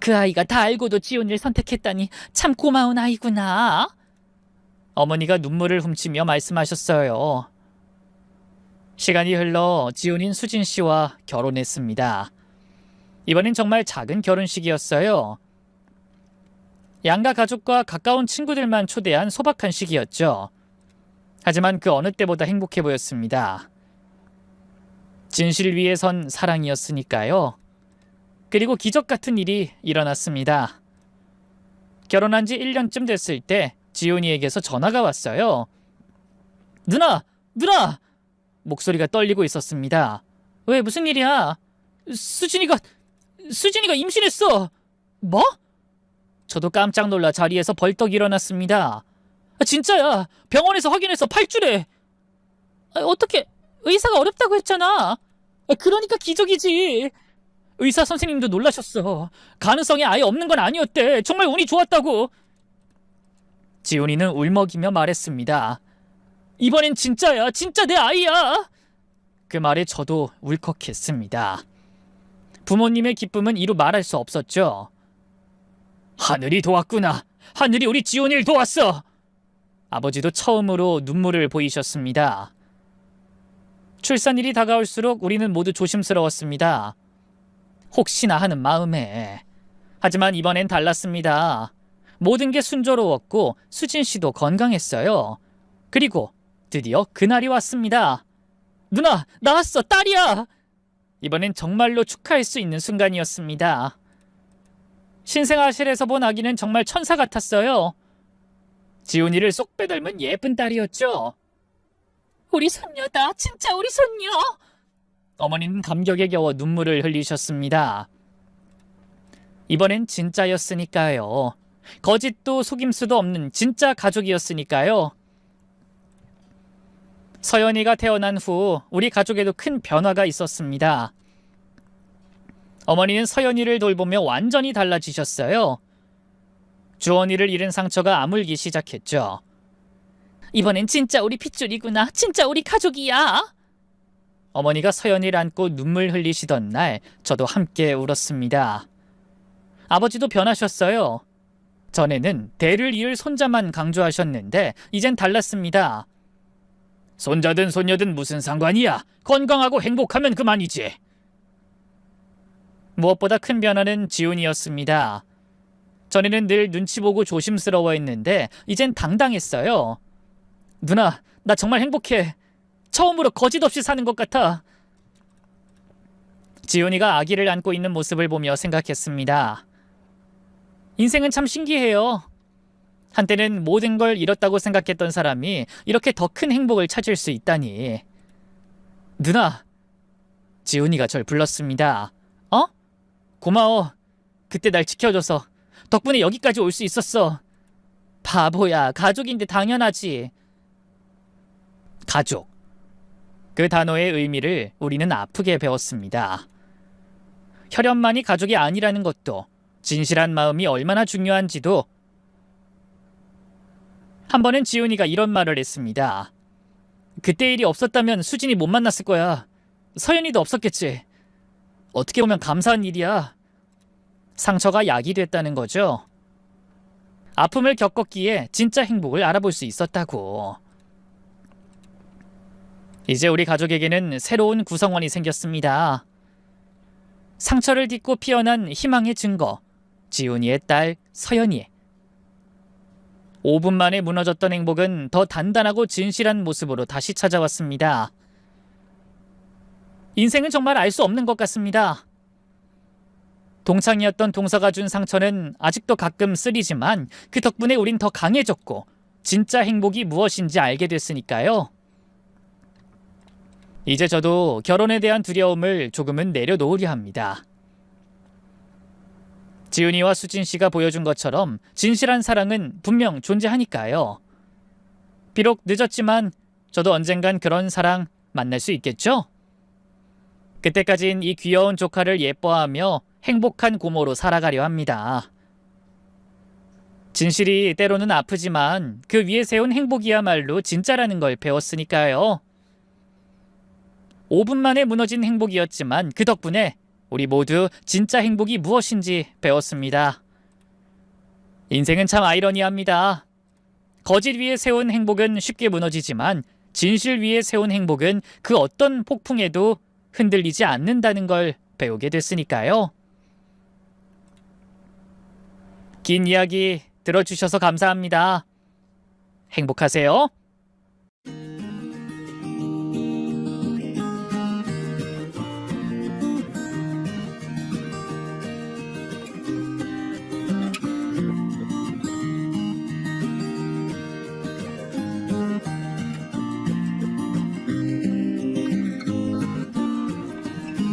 그 아이가 다 알고도 지훈이를 선택했다니 참 고마운 아이구나. 어머니가 눈물을 훔치며 말씀하셨어요. 시간이 흘러 지훈인 수진 씨와 결혼했습니다. 이번엔 정말 작은 결혼식이었어요. 양가 가족과 가까운 친구들만 초대한 소박한 식이었죠. 하지만 그 어느 때보다 행복해 보였습니다. 진실 위에 선 사랑이었으니까요. 그리고 기적 같은 일이 일어났습니다. 결혼한 지 1년쯤 됐을 때 지훈이에게서 전화가 왔어요. 누나! 누나! 목소리가 떨리고 있었습니다. 왜, 무슨 일이야? 수진이가 임신했어! 뭐? 저도 깜짝 놀라 자리에서 벌떡 일어났습니다. 진짜야! 병원에서 확인해서 8주래! 어떻게, 의사가 어렵다고 했잖아! 그러니까 기적이지! 의사 선생님도 놀라셨어. 가능성이 아예 없는 건 아니었대. 정말 운이 좋았다고. 지훈이는 울먹이며 말했습니다. 이번엔 진짜야. 진짜 내 아이야. 그 말에 저도 울컥했습니다. 부모님의 기쁨은 이루 말할 수 없었죠. 하늘이 도왔구나. 하늘이 우리 지훈이를 도왔어. 아버지도 처음으로 눈물을 보이셨습니다. 출산일이 다가올수록 우리는 모두 조심스러웠습니다. 혹시나 하는 마음에. 하지만 이번엔 달랐습니다. 모든 게 순조로웠고 수진 씨도 건강했어요. 그리고 드디어 그날이 왔습니다. 누나, 나왔어. 딸이야. 이번엔 정말로 축하할 수 있는 순간이었습니다. 신생아실에서 본 아기는 정말 천사 같았어요. 지훈이를 쏙 빼닮은 예쁜 딸이었죠. 우리 손녀다. 진짜 우리 손녀. 어머니는 감격에 겨워 눈물을 흘리셨습니다. 이번엔 진짜였으니까요. 거짓도 속임수도 없는 진짜 가족이었으니까요. 서연이가 태어난 후 우리 가족에도 큰 변화가 있었습니다. 어머니는 서연이를 돌보며 완전히 달라지셨어요. 주원이를 잃은 상처가 아물기 시작했죠. 이번엔 진짜 우리 핏줄이구나. 진짜 우리 가족이야. 어머니가 서연이를 안고 눈물 흘리시던 날 저도 함께 울었습니다. 아버지도 변하셨어요. 전에는 대를 이을 손자만 강조하셨는데 이젠 달랐습니다. 손자든 손녀든 무슨 상관이야. 건강하고 행복하면 그만이지. 무엇보다 큰 변화는 지훈이었습니다. 전에는 늘 눈치 보고 조심스러워했는데 이젠 당당했어요. 누나, 나 정말 행복해. 처음으로 거짓 없이 사는 것 같아. 지훈이가 아기를 안고 있는 모습을 보며 생각했습니다. 인생은 참 신기해요. 한때는 모든 걸 잃었다고 생각했던 사람이 이렇게 더 큰 행복을 찾을 수 있다니. 누나, 지훈이가 절 불렀습니다. 어? 고마워. 그때 날 지켜줘서. 덕분에 여기까지 올 수 있었어. 바보야, 가족인데 당연하지. 가족. 그 단어의 의미를 우리는 아프게 배웠습니다. 혈연만이 가족이 아니라는 것도, 진실한 마음이 얼마나 중요한지도. 한 번은 지훈이가 이런 말을 했습니다. 그때 일이 없었다면 수진이 못 만났을 거야. 서연이도 없었겠지. 어떻게 보면 감사한 일이야. 상처가 약이 됐다는 거죠. 아픔을 겪었기에 진짜 행복을 알아볼 수 있었다고. 이제 우리 가족에게는 새로운 구성원이 생겼습니다. 상처를 딛고 피어난 희망의 증거, 지훈이의 딸 서연이. 5분 만에 무너졌던 행복은 더 단단하고 진실한 모습으로 다시 찾아왔습니다. 인생은 정말 알 수 없는 것 같습니다. 동창이었던 동서가 준 상처는 아직도 가끔 쓰리지만 그 덕분에 우린 더 강해졌고 진짜 행복이 무엇인지 알게 됐으니까요. 이제 저도 결혼에 대한 두려움을 조금은 내려놓으려 합니다. 지훈이와 수진 씨가 보여준 것처럼 진실한 사랑은 분명 존재하니까요. 비록 늦었지만 저도 언젠간 그런 사랑 만날 수 있겠죠? 그때까진 이 귀여운 조카를 예뻐하며 행복한 고모로 살아가려 합니다. 진실이 때로는 아프지만 그 위에 세운 행복이야말로 진짜라는 걸 배웠으니까요. 5분 만에 무너진 행복이었지만 그 덕분에 우리 모두 진짜 행복이 무엇인지 배웠습니다. 인생은 참 아이러니합니다. 거짓 위에 세운 행복은 쉽게 무너지지만 진실 위에 세운 행복은 그 어떤 폭풍에도 흔들리지 않는다는 걸 배우게 됐으니까요. 긴 이야기 들어주셔서 감사합니다. 행복하세요.